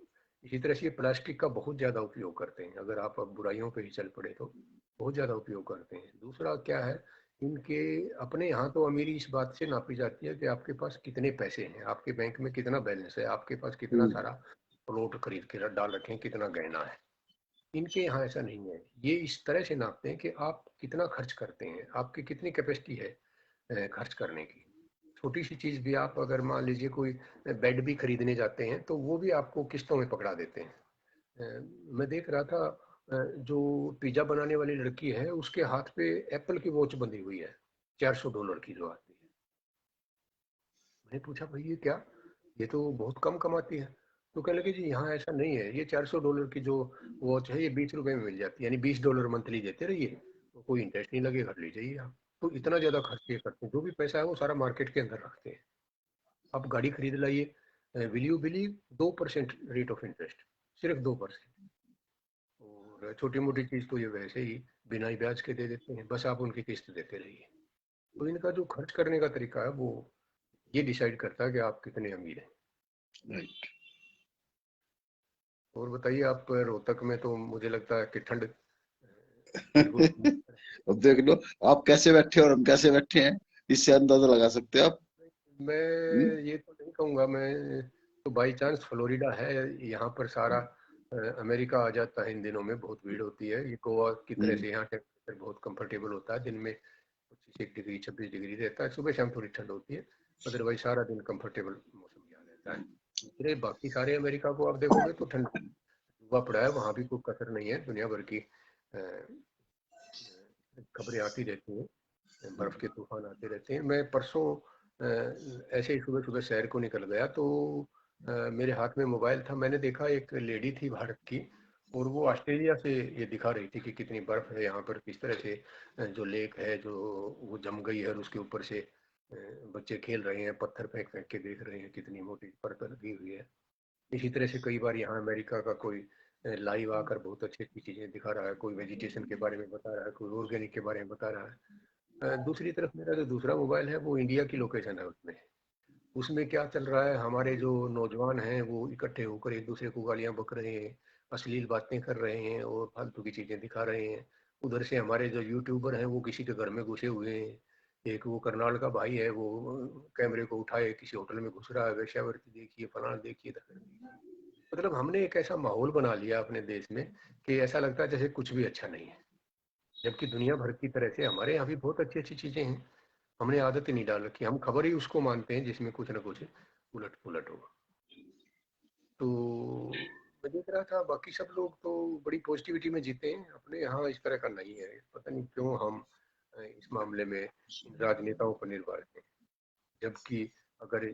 इसी तरह से ये प्लास्टिक का बहुत ज़्यादा उपयोग करते हैं। अगर आप अब बुराइयों पे ही चल पड़े तो बहुत ज़्यादा उपयोग करते हैं। दूसरा क्या है, इनके अपने यहाँ तो अमीरी इस बात से नापी जाती है कि आपके पास कितने पैसे हैं, आपके बैंक में कितना बैलेंस है, आपके पास कितना सारा प्लॉट खरीद के डाल रखे हैं, कितना गहना है। इनके यहाँ ऐसा नहीं है। ये इस तरह से नापते हैं कि आप कितना खर्च करते हैं, आपकी कितनी कैपेसिटी है खर्च करने की। छोटी सी चीज़ भी, आप अगर मान लीजिए कोई बेड भी खरीदने जाते हैं तो वो भी आपको किस्तों में पकड़ा देते हैं। मैं देख रहा था, जो पिज्ज़ा बनाने वाली लड़की है उसके हाथ पे एप्पल की वॉच बंधी हुई है, $400 की जो आती है। मैंने पूछा भाई ये क्या, ये तो बहुत कम कमाती है। तो कहने लगे जी यहाँ ऐसा नहीं है, ये $400 की जो वॉच है ये 20 रुपए में मिल जाती है, यानी $20 मंथली देते रहिए, तो कोई इंटरेस्ट नहीं लगेगा, ले जाइए आप। तो इतना ज़्यादा खर्च ये करते हैं, जो भी पैसा है वो सारा मार्केट के अंदर रखते हैं। आप गाड़ी खरीद लाइए, will you believe, 2% rate of interest, सिर्फ 2%। और छोटी मोटी चीज़ तो ये वैसे ही बिना ही ब्याज के दे देते हैं, बस आप उनकी किस्त देते रहिए। तो इनका जो खर्च करने का तरीका है वो ये डिसाइड करता है कि आप कितने अमीर हैं। राइट। और बताइए, आप रोहतक में तो मुझे लगता है कि ठंड बिल्कुल कम है। अब देख लो, आप कैसे बैठे और हम कैसे बैठे हैं, इससे अंदाजा लगा सकते हो आप। मैं हम्म? ये तो नहीं कहूँगा, मैं तो बाई चांस फ्लोरिडा है, यहाँ पर सारा अमेरिका आ जाता है इन दिनों में, बहुत भीड़ होती है। ये गोवा की तरह हम्म, से यहाँ टेम्परेचर बहुत कंफर्टेबल होता है, दिन में 25 डिग्री 26 डिग्री रहता है, सुबह शाम थोड़ी ठंड होती है। अदरवाइज सारा दिन कंफर्टेबल मौसम यहाँ रहता है। दूसरे बाकी सारे अमेरिका को आप देखोगे तो ठंड हुआ पड़ा है, वहाँ भी कोई कसर नहीं है। दुनिया भर की खबरें आती रहती हैं, बर्फ के तूफान आते रहते हैं। मैं परसों ऐसे ही सुबह सुबह शहर को निकल गया तो मेरे हाथ में मोबाइल था, मैंने देखा एक लेडी थी भारत की, और वो ऑस्ट्रेलिया से ये दिखा रही थी कि कितनी बर्फ है यहाँ पर, किस तरह से जो लेक है जो वो जम गई है, और उसके ऊपर से बच्चे खेल रहे हैं, पत्थर फेंक फेंक के देख रहे हैं, कितनी मोटी बर्फ लगी हुई है। इसी तरह से कई बार यहाँ अमेरिका का कोई लाइव आकर बहुत अच्छी अच्छी चीज़ें दिखा रहा है, कोई वेजिटेशन के बारे में बता रहा है, कोई ऑर्गेनिक के बारे में बता रहा है। दूसरी तरफ मेरा जो दूसरा मोबाइल है वो इंडिया की लोकेशन है उसमें। उसमें क्या चल रहा है, हमारे जो नौजवान हैं वो इकट्ठे होकर एक दूसरे को गालियां बक रहे हैं, अश्लील बातें कर रहे हैं और फालतू की चीजें दिखा रहे हैं। उधर से हमारे जो यूट्यूबर हैं वो किसी के घर में घुसे हुए हैं। एक वो करनाल का भाई है, वो कैमरे को उठाए किसी होटल में घुस रहा है, वेश्यावृत्ति देखिए, फलाना देखिए, धकड़ देखिए। मतलब हमने एक ऐसा माहौल बना लिया अपने देश में कि ऐसा लगता है जैसे कुछ भी अच्छा नहीं है, जबकि दुनिया भर की तरह से हमारे यहाँ भी बहुत अच्छी अच्छी चीजें हैं। हमने आदत ही नहीं डाल रखी, हम खबर ही उसको मानते हैं जिसमें कुछ ना कुछ उलट पुलट हो। तो मैं देख रहा था बाकी सब लोग तो बड़ी पॉजिटिविटी में जीते हैं, अपने यहाँ इस तरह का नहीं है। पता नहीं क्यों हम इस मामले में इन राजनेताओं पर निर्भर हैं। जबकि अगर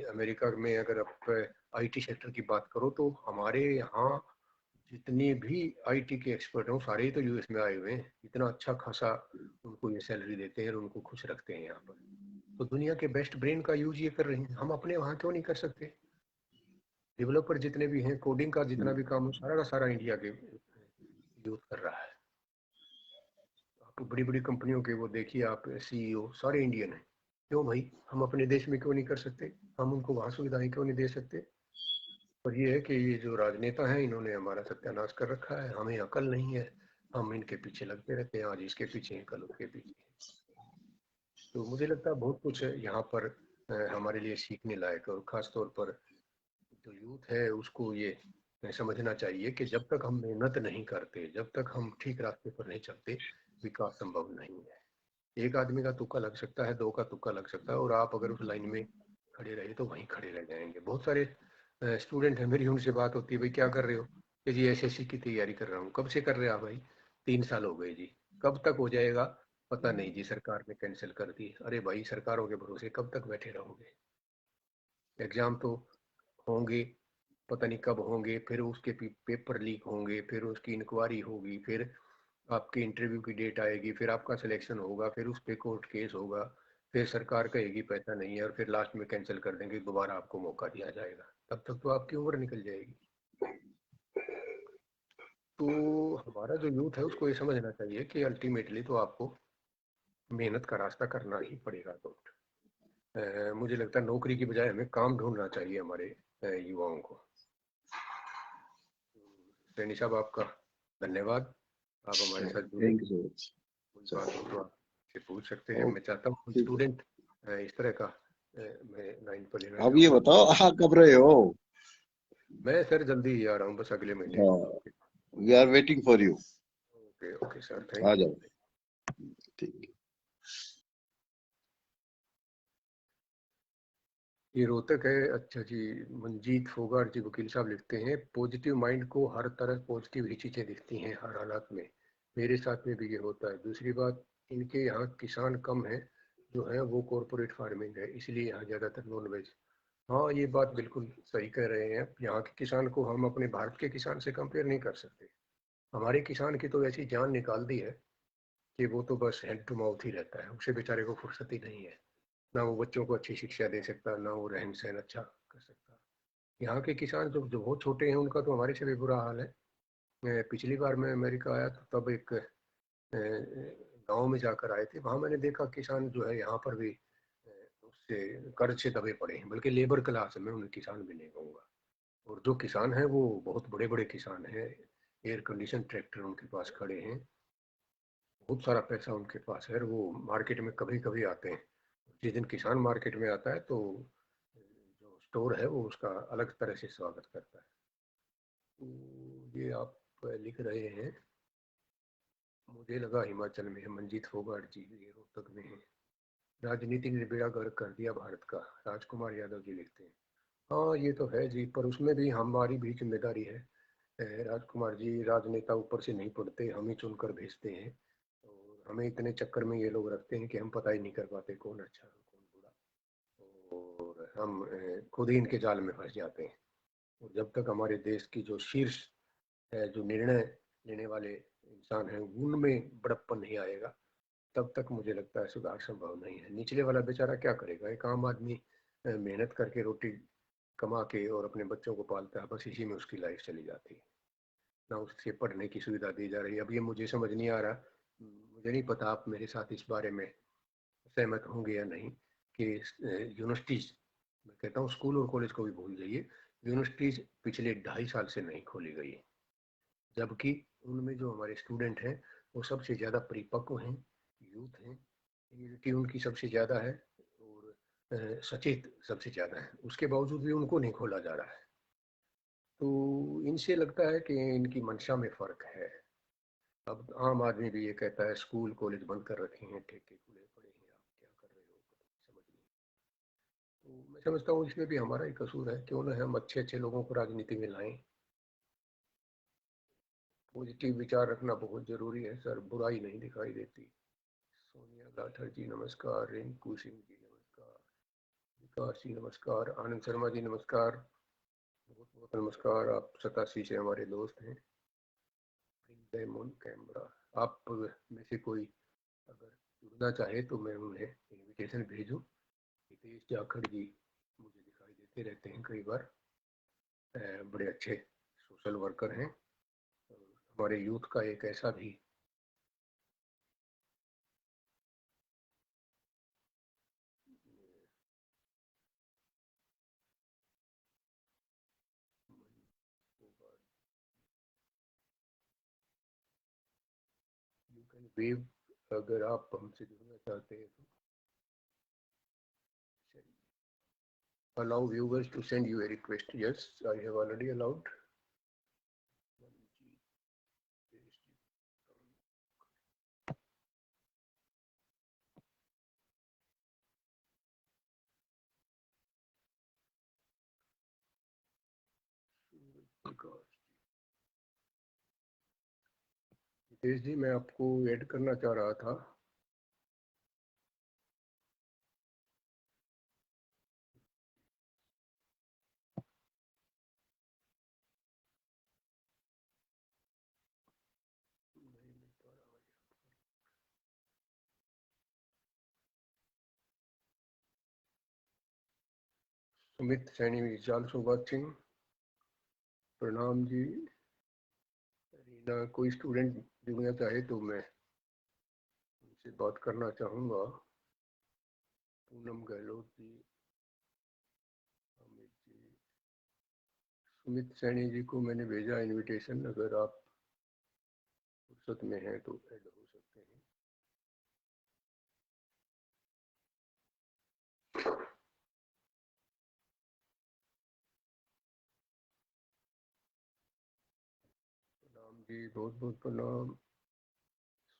अमेरिका में अगर आप आईटी सेक्टर की बात करो तो हमारे यहाँ जितने भी आईटी के एक्सपर्ट हैं सारे ही तो यूएस में आए हुए हैं। इतना अच्छा खासा उनको ये सैलरी देते हैं और उनको खुश रखते हैं यहाँ पर। तो दुनिया के बेस्ट ब्रेन का यूज ये कर रहे हैं, हम अपने वहाँ क्यों नहीं कर सकते? डेवलपर जितने भी हैं, कोडिंग का जितना भी काम है, सारा का सारा इंडिया के यूज कर रहा है। आप बड़ी बड़ी कंपनियों के वो देखिए, आप सीईओ सारे इंडियन हैं। क्यों भाई, हम अपने देश में क्यों नहीं कर सकते? हम उनको वहाँ सुविधाएं क्यों नहीं दे सकते? पर ये है कि ये जो राजनेता हैं इन्होंने हमारा सत्यानाश कर रखा है, हमें अकल नहीं है, हम इनके पीछे लगते रहते हैं, आज इसके पीछे हैं, कल उसके पीछे हैं। तो मुझे लगता है बहुत कुछ है यहाँ पर हमारे लिए सीखने लायक, और खास तौर पर जो यूथ है उसको ये समझना चाहिए कि जब तक हम मेहनत नहीं करते, जब तक हम ठीक रास्ते पर नहीं चलते, विकास संभव नहीं है। एक आदमी का तुक्का लग सकता है, दो का तुक्का लग सकता है, और आप अगर उस लाइन में खड़े रहे तो वहीं खड़े रह जाएंगे। बहुत सारे स्टूडेंट हैं, मेरी उनसे बात होती है, भाई क्या कर रहे हो? कि जी एसएससी की तैयारी कर रहा हूँ। कब से कर रहे हो आप? भाई 3 साल हो गए जी। कब तक हो जाएगा? पता नहीं जी, सरकार ने कैंसिल कर दी। अरे भाई, सरकारों के भरोसे कब तक बैठे रहोगे? एग्जाम तो होंगे, पता नहीं कब होंगे, फिर उसके पेपर लीक होंगे, फिर उसकी इंक्वायरी होगी, फिर आपकी इंटरव्यू की डेट आएगी, फिर आपका सिलेक्शन होगा, फिर उस पर कोर्ट केस होगा, फिर सरकार कहेगी पैसा नहीं है, और फिर लास्ट में कैंसिल कर देंगे, दोबारा आपको मौका दिया जाएगा। तब तक तो आपकी उम्र निकल जाएगी। तो हमारा जो यूथ है उसको ये समझना चाहिए कि अल्टीमेटली तो आपको मेहनत का रास्ता करना ही पड़ेगा। तो मुझे लगता है नौकरी की बजाय हमें काम ढूंढना चाहिए हमारे युवाओं को। सैनी साहब, आपका धन्यवाद, आप हमारे साथ जुड़े। थैंक यू कोई सो बात हो तो आप से पूछ सकते हैं। मच। मैं चाहता हूँ कोई ठीक है, स्टूडेंट इस तरह का मैं लाइन पर लेना अब ये चाहूँगा। बताओ हाँ कब रहे हो? मैं सर जल्दी ही आ रहा हूँ, बस अगले महीने। हाँ, we are waiting for you. Okay okay sir, ah thank you. जाओ। ठीक। ये रोहतक है, अच्छा जी। मंजीत फोगाट जी, वकील साहब लिखते हैं, पॉजिटिव माइंड को हर तरह पॉजिटिव ही चीजें दिखती हैं हर हालात में। मेरे साथ में भी ये होता है। दूसरी बात, इनके यहाँ किसान कम है, जो है वो कॉरपोरेट फार्मिंग है, इसलिए यहाँ ज्यादातर नॉन वेज। हाँ, ये बात बिल्कुल सही कह रहे हैं। यहाँ के किसान को हम अपने भारत के किसान से कंपेयर नहीं कर सकते। हमारे किसान की तो ऐसी जान निकाल दी है कि वो तो बस हैंड टू माउथ ही रहता है, उसे बेचारे को फुर्सत ही नहीं है। ना वो बच्चों को अच्छी शिक्षा दे सकता, ना वो रहन सहन अच्छा कर सकता। यहाँ के किसान जो जो बहुत छोटे हैं उनका तो हमारे से भी बुरा हाल है। पिछली बार मैं अमेरिका आया तो तब एक गांव में जाकर आए थे, वहां मैंने देखा किसान जो है यहाँ पर भी उससे कर्ज से दबे पड़े हैं, बल्कि लेबर क्लास में, उन्हें किसान भी नहीं कहूँगा। और जो किसान हैं वो बहुत बड़े बड़े किसान हैं, एयर कंडीशन ट्रैक्टर उनके पास खड़े हैं, बहुत सारा पैसा उनके पास है, और वो मार्केट में कभी कभी आते हैं। जिस दिन किसान मार्केट में आता है तो जो स्टोर है वो उसका अलग तरह से स्वागत करता है। तो ये आप लिख रहे हैं, मुझे लगा हिमाचल में है। मंजीत फोगाट जी ये रोहतक में है। राजनीति ने बेड़ा गर्क कर दिया भारत का, राजकुमार यादव जी लिखते हैं। हाँ ये तो है जी, पर उसमें भी हमारी भी जिम्मेदारी है। राजकुमार जी, राजनेता ऊपर से नहीं पड़ते, हम ही चुनकर भेजते हैं, और हमें इतने चक्कर में ये लोग रखते हैं कि हम पता ही नहीं कर पाते कौन अच्छा है कौन बुरा, और हम खुद ही इनके जाल में फंस जाते हैं। और जब तक हमारे देश की जो शीर्ष जो निर्णय लेने वाले इंसान हैं उनमें बड़प्पन नहीं आएगा, तब तक मुझे लगता है सुधार संभव नहीं है। निचले वाला बेचारा क्या करेगा? एक आम आदमी मेहनत करके रोटी कमा के और अपने बच्चों को पालता है, बस इसी में उसकी लाइफ चली जाती है। ना उससे पढ़ने की सुविधा दी जा रही है। अब ये मुझे समझ नहीं आ रहा मुझे नहीं पता आप मेरे साथ इस बारे में सहमत होंगे या नहीं कि यूनिवर्सिटीज, मैं कहता हूँ स्कूल और कॉलेज को भी भूल जाइए, यूनिवर्सिटीज पिछले 2.5 साल से नहीं खोली गई, जबकि उनमें जो हमारे स्टूडेंट हैं वो सबसे ज़्यादा परिपक्व हैं, यूथ हैं, इम्यूनिटी उनकी सबसे ज़्यादा है और सचेत सबसे ज़्यादा है, उसके बावजूद भी उनको नहीं खोला जा रहा है। तो इनसे लगता है कि इनकी मंशा में फ़र्क है। अब आम आदमी भी ये कहता है स्कूल कॉलेज बंद कर रखे हैं, ठेके खुले पड़े हैं, आप क्या कर रहे हो, समझ नहीं। तो मैं समझता हूँ इसमें भी हमारा ही कसूर है, क्यों ना हम अच्छे अच्छे लोगों को राजनीति में लाएं। पॉजिटिव विचार रखना बहुत जरूरी है सर, बुराई नहीं दिखाई देती। सोनिया लाठर जी नमस्कार, रिंकू सिंह जी नमस्कार, विकास जी नमस्कार, आनंद शर्मा जी नमस्कार, बहुत बहुत नमस्कार। आप 87 से हमारे दोस्त हैं। ऑन कैमरा, आप में से कोई अगर जुड़ना चाहे तो मैं उन्हें इनविटेशन भेजूं। हितेश जाखड़ जी मुझे दिखाई देते रहते हैं कई बार, बड़े अच्छे सोशल वर्कर हैं, हमारे यूथ का एक ऐसा भी यू कैन वेव, अगर आप हमसे जुड़ना चाहते हैं तो allow viewers to send you a request. Yes, I have already allowed. Hitesh जी मैं आपको ऐड करना चाह रहा था। Sumit Saini is also watching, प्रणाम जी। रीना, कोई स्टूडेंट जुड़ना चाहे तो मैं उनसे बात करना चाहूँगा। पूनम गहलोत जी, अमित जी, सुमित सैनी जी को मैंने भेजा इनविटेशन, अगर आप फुर्सत में हैं तो ऐड हो सकते हैं। प्रणाम जी, बहुत बहुत प्रणाम।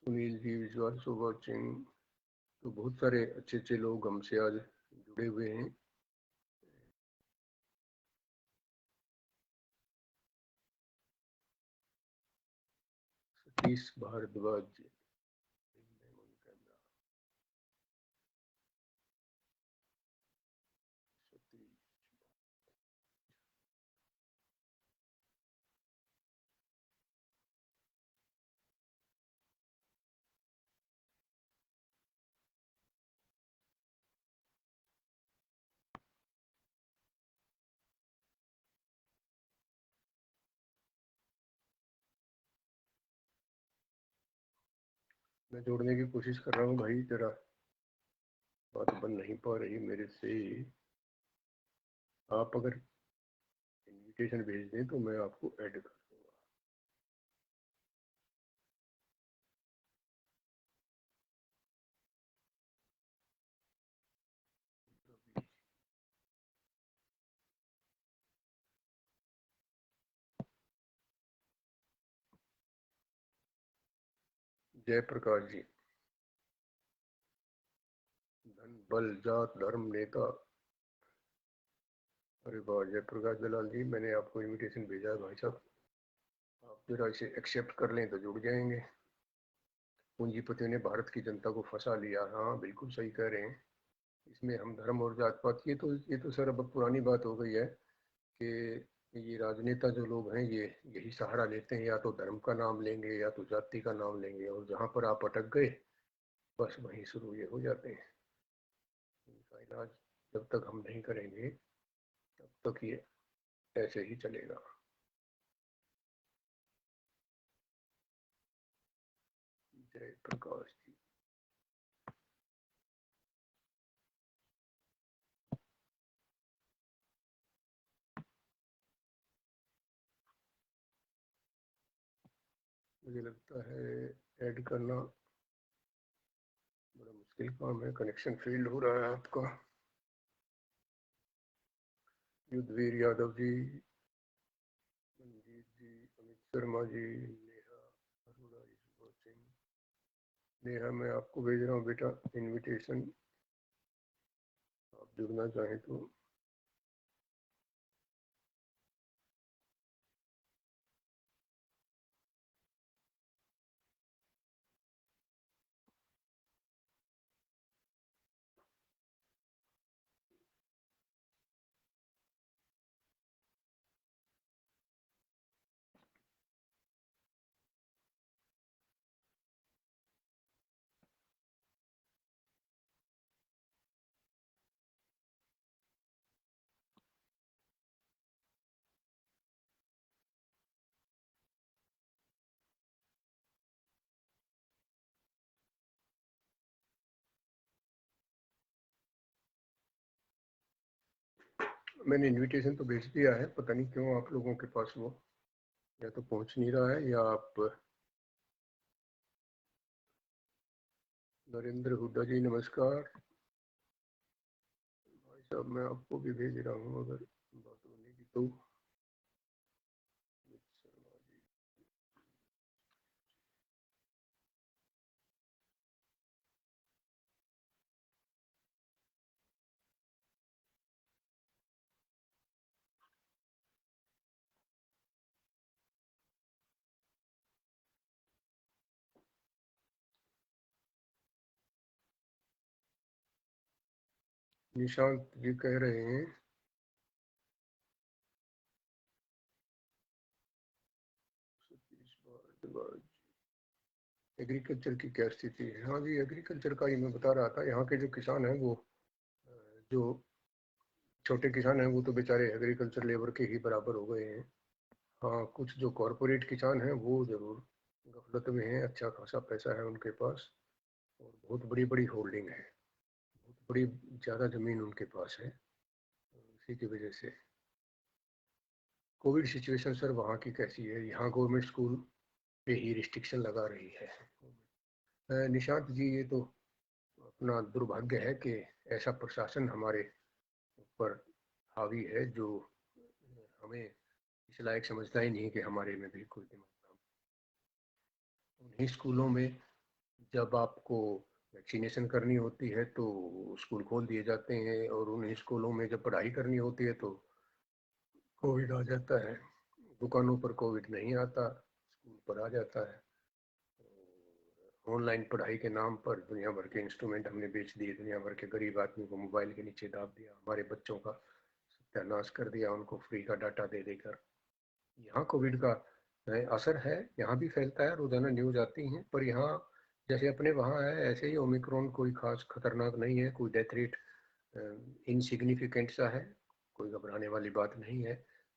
Sunil ji is also watching. तो बहुत सारे अच्छे अच्छे लोग हमसे आज जुड़े हुए हैं। सतीश भारद्वाज जी, मैं जोड़ने की कोशिश कर रहा हूँ भाई, जरा बात बन नहीं पा रही मेरे से। आप अगर इनविटेशन भेज दें तो मैं आपको ऐड कर दूंगा। जयप्रकाश जी, धन बल जात धर्म नेता, अरे वाह जयप्रकाश दलाल जी, मैंने आपको इनविटेशन भेजा है भाई साहब, आप जरा इसे एक्सेप्ट कर लें तो जुड़ जाएंगे। पूंजीपतियों ने भारत की जनता को फंसा लिया, हाँ बिल्कुल सही कह रहे हैं। इसमें हम धर्म और जात पात, ये तो सर अब पुरानी बात हो गई है कि ये राजनेता जो लोग हैं ये यही सहारा लेते हैं, या तो धर्म का नाम लेंगे या तो जाति का नाम लेंगे, और जहाँ पर आप अटक गए बस वहीं शुरू ये हो जाते हैं। इनका इलाज जब तक हम नहीं करेंगे तब तक ये ऐसे ही चलेगा। जय प्रकाश जी। मुझे लगता है ऐड करना बड़ा मुश्किल काम है। कनेक्शन फेल हो रहा है आपका। युद्धवीर यादव जी, मंजीत जी, अमित शर्मा जी, नेहा अरोड़ा इज वाचिंग। नेहा, मैं आपको भेज रहा हूँ बेटा इनविटेशन, आप जुड़ना चाहें तो। मैंने इनविटेशन तो भेज दिया है, पता नहीं क्यों आप लोगों के पास वो या तो पहुंच नहीं रहा है, या आप। नरेंद्र हुड्डा जी नमस्कार। भाई साहब, मैं आपको भी भेज रहा हूँ अगर बात बनेगी तो। शर्मा जी, निशांत जी कह रहे हैं सतीश भारद्वाज, एग्रीकल्चर की क्या स्थिति है। हाँ जी, एग्रीकल्चर का ही मैं बता रहा था। यहाँ के जो किसान हैं वो जो छोटे किसान हैं वो तो बेचारे एग्रीकल्चर लेबर के ही बराबर हो गए हैं। हाँ, कुछ जो कॉरपोरेट किसान हैं वो जरूर गफलत में हैं। अच्छा खासा पैसा है उनके पास और बहुत बड़ी बड़ी होल्डिंग है, बहुत बड़ी ज़्यादा ज़मीन उनके पास है। इसी की वजह से कोविड सिचुएशन सर वहाँ की कैसी है? यहाँ गवर्नमेंट स्कूल पे ही रिस्ट्रिक्शन लगा रही है। निशांत जी, ये तो अपना दुर्भाग्य है कि ऐसा प्रशासन हमारे ऊपर हावी है जो हमें इस लायक समझता ही नहीं कि हमारे में भी कोई दिमाग ना हो। उन्हीं स्कूलों में जब आपको वैक्सीनेशन करनी होती है तो स्कूल खोल दिए जाते हैं, और उन्हीं स्कूलों में जब पढ़ाई करनी होती है तो कोविड आ जाता है। दुकानों पर कोविड नहीं आता, स्कूल पर आ जाता है। ऑनलाइन पढ़ाई के नाम पर दुनिया भर के इंस्ट्रूमेंट हमने बेच दिए, दुनिया भर के गरीब आदमी को मोबाइल के नीचे दाब दिया, हमारे बच्चों का सत्यानाश कर दिया उनको फ्री का डाटा दे देकर। यहाँ कोविड का असर है, यहाँ भी फैलता है, रोजाना न्यूज आती हैं, पर यहाँ जैसे अपने वहाँ है ऐसे ही ओमिक्रॉन कोई खास खतरनाक नहीं है, कोई डेथ रेट इनसिग्निफिकेंट सा है, कोई घबराने वाली बात नहीं है।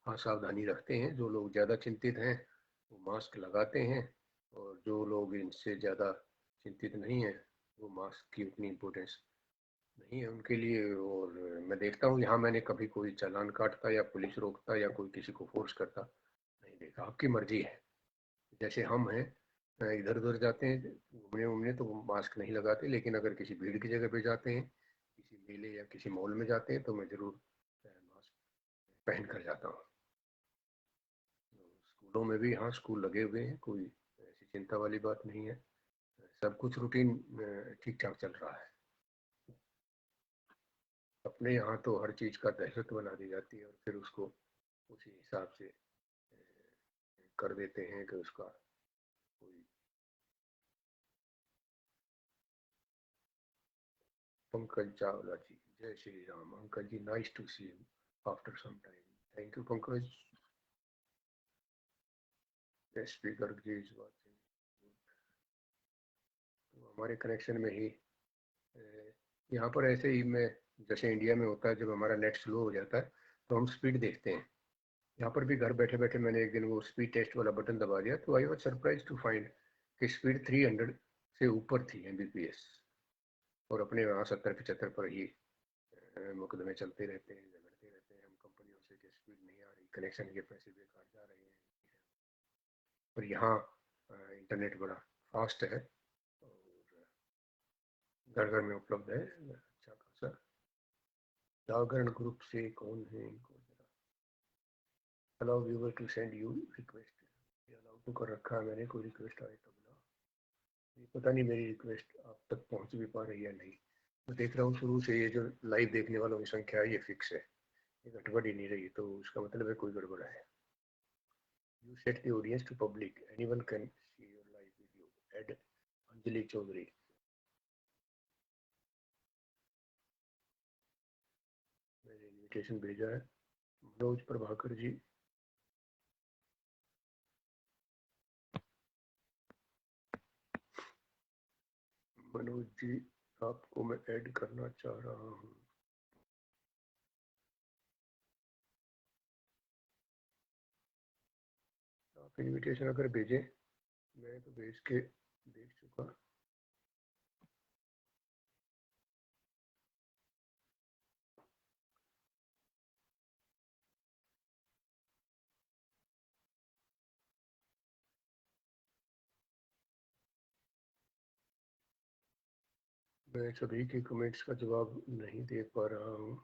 हाँ, सावधानी रखते हैं, जो लोग ज़्यादा चिंतित हैं वो मास्क लगाते हैं, और जो लोग इनसे ज़्यादा चिंतित नहीं है वो मास्क की उतनी इम्पोर्टेंस नहीं है उनके लिए। और मैं देखता हूँ यहाँ मैंने कभी कोई चालान काटता या पुलिस रोकता या कोई किसी को फोर्स करता नहीं देखा। आपकी मर्जी है, जैसे हम हैं इधर उधर जाते हैं घूमने वूमने तो मास्क नहीं लगाते, लेकिन अगर किसी भीड़ की जगह पे जाते हैं, किसी मेले या किसी मॉल में जाते हैं तो मैं जरूर मास्क पहन कर जाता हूँ। स्कूलों में भी हाँ, स्कूल लगे हुए हैं, कोई ऐसी चिंता वाली बात नहीं है, सब कुछ रूटीन ठीक ठाक चल रहा है। अपने यहाँ तो हर चीज़ का दहशत बना दी जाती है और फिर उसको उसी हिसाब से कर देते हैं कि उसका कोई। पंकज चावला जी, जय Shri Ram. Uncle ji, nice to see you after some time. Thank you Pankaj. SP Garg ji इस बात से तो हमारे कनेक्शन में ही यहाँ पर ऐसे ही मैं, जैसे इंडिया में होता है जब हमारा नेट स्लो हो जाता है तो हम स्पीड देखते हैं। यहाँ पर भी घर बैठे बैठे मैंने एक दिन वो स्पीड टेस्ट वाला बटन दबा दिया तो I was surprised to find कि स्पीड 300 से ऊपर थी MBBS, और अपने वहाँ 70-75 पर ही मुकदमे चलते रहते हैं, झगड़ते रहते हैं हम कंपनियों से कि स्पीड नहीं आ रही, कनेक्शन के पैसे बेकार जा रहे हैं। और यहाँ इंटरनेट बड़ा फास्ट है और घर घर में उपलब्ध है, अच्छा खासा। जागरण ग्रुप से कौन है, इनको जरा allow viewer to send you request, ये अलाउ तो कर रखा है मैंने, कोई रिक्वेस्ट आए तब ना। ये पता नहीं मेरी रिक्वेस्ट आप तक पहुंच भी पा रही है नहीं। मैं देख रहा हूँ शुरू से ये जो लाइव देखने वालों की संख्या है ये फिक्स है, ये घटबड़ ही नहीं रही, तो उसका मतलब है कोई गड़बड़ है। You set the audience to public. Anyone can see your live video. Add Anjali Chaudhary. मैंने इनविटेशन भेजा है। मनोज प्रभाकर जी, मनोज जी आपको मैं ऐड करना चाह रहा हूँ। आप इनविटेशन अगर भेजें, मैं तो भेज के देख चुका। मैं सभी के कमेंट्स का जवाब नहीं दे पा रहा हूँ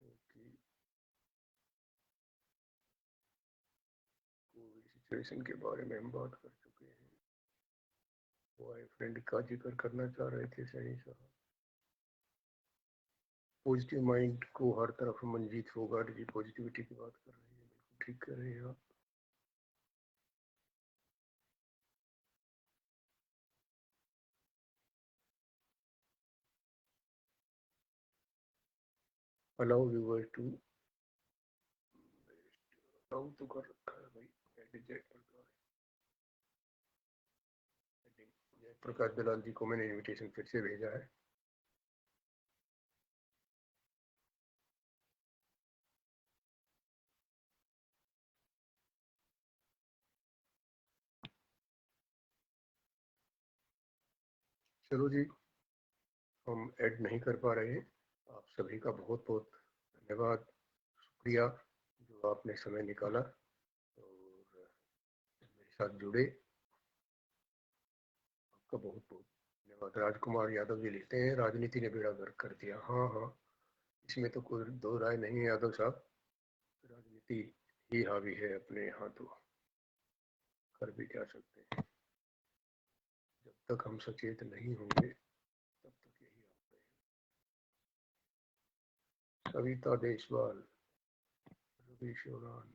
क्योंकि कोविड सिचुएशन के बारे में हम बात कर चुके हैं। बॉयफ्रेंड का जिक्र करना चाह रहे थे सही साहब। पॉजिटिव माइंड को हर तरफ मंजीत फोगाट जी पॉजिटिविटी की बात कर रहे हैं, बिल्कुल ठीक कर रहे हैं आप। अलाउ व्यूअर टू, अलाउ तो कर रखा है भाई, जय प्रकाश दलाल जी को मैंने इनविटेशन फिर से भेजा है। चलो जी, हम ऐड नहीं कर पा रहे हैं। आप सभी का बहुत बहुत धन्यवाद, शुक्रिया जो आपने समय निकाला और मेरे साथ जुड़े। आपका बहुत बहुत धन्यवाद। राजकुमार यादव जी लिखते हैं राजनीति ने बेड़ा गर्क कर दिया। हाँ हाँ, इसमें तो कोई दो राय नहीं है यादव साहब, राजनीति ही हावी है अपने यहाँ, तो कर भी क्या सकते हैं। जब तक हम सचेत नहीं होंगे तब तक यही आप रहेगा। Savita Deshwal, Ravi Sheoran,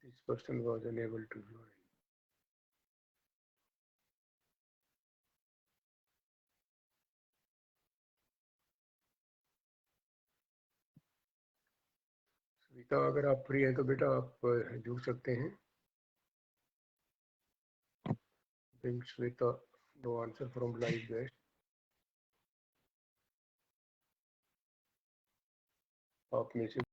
this person was unable to join. Savita अगर आप फ्री हैं तो बेटा आप जुड़ सकते हैं। Bring Shweta, no answer from live guest. आप में से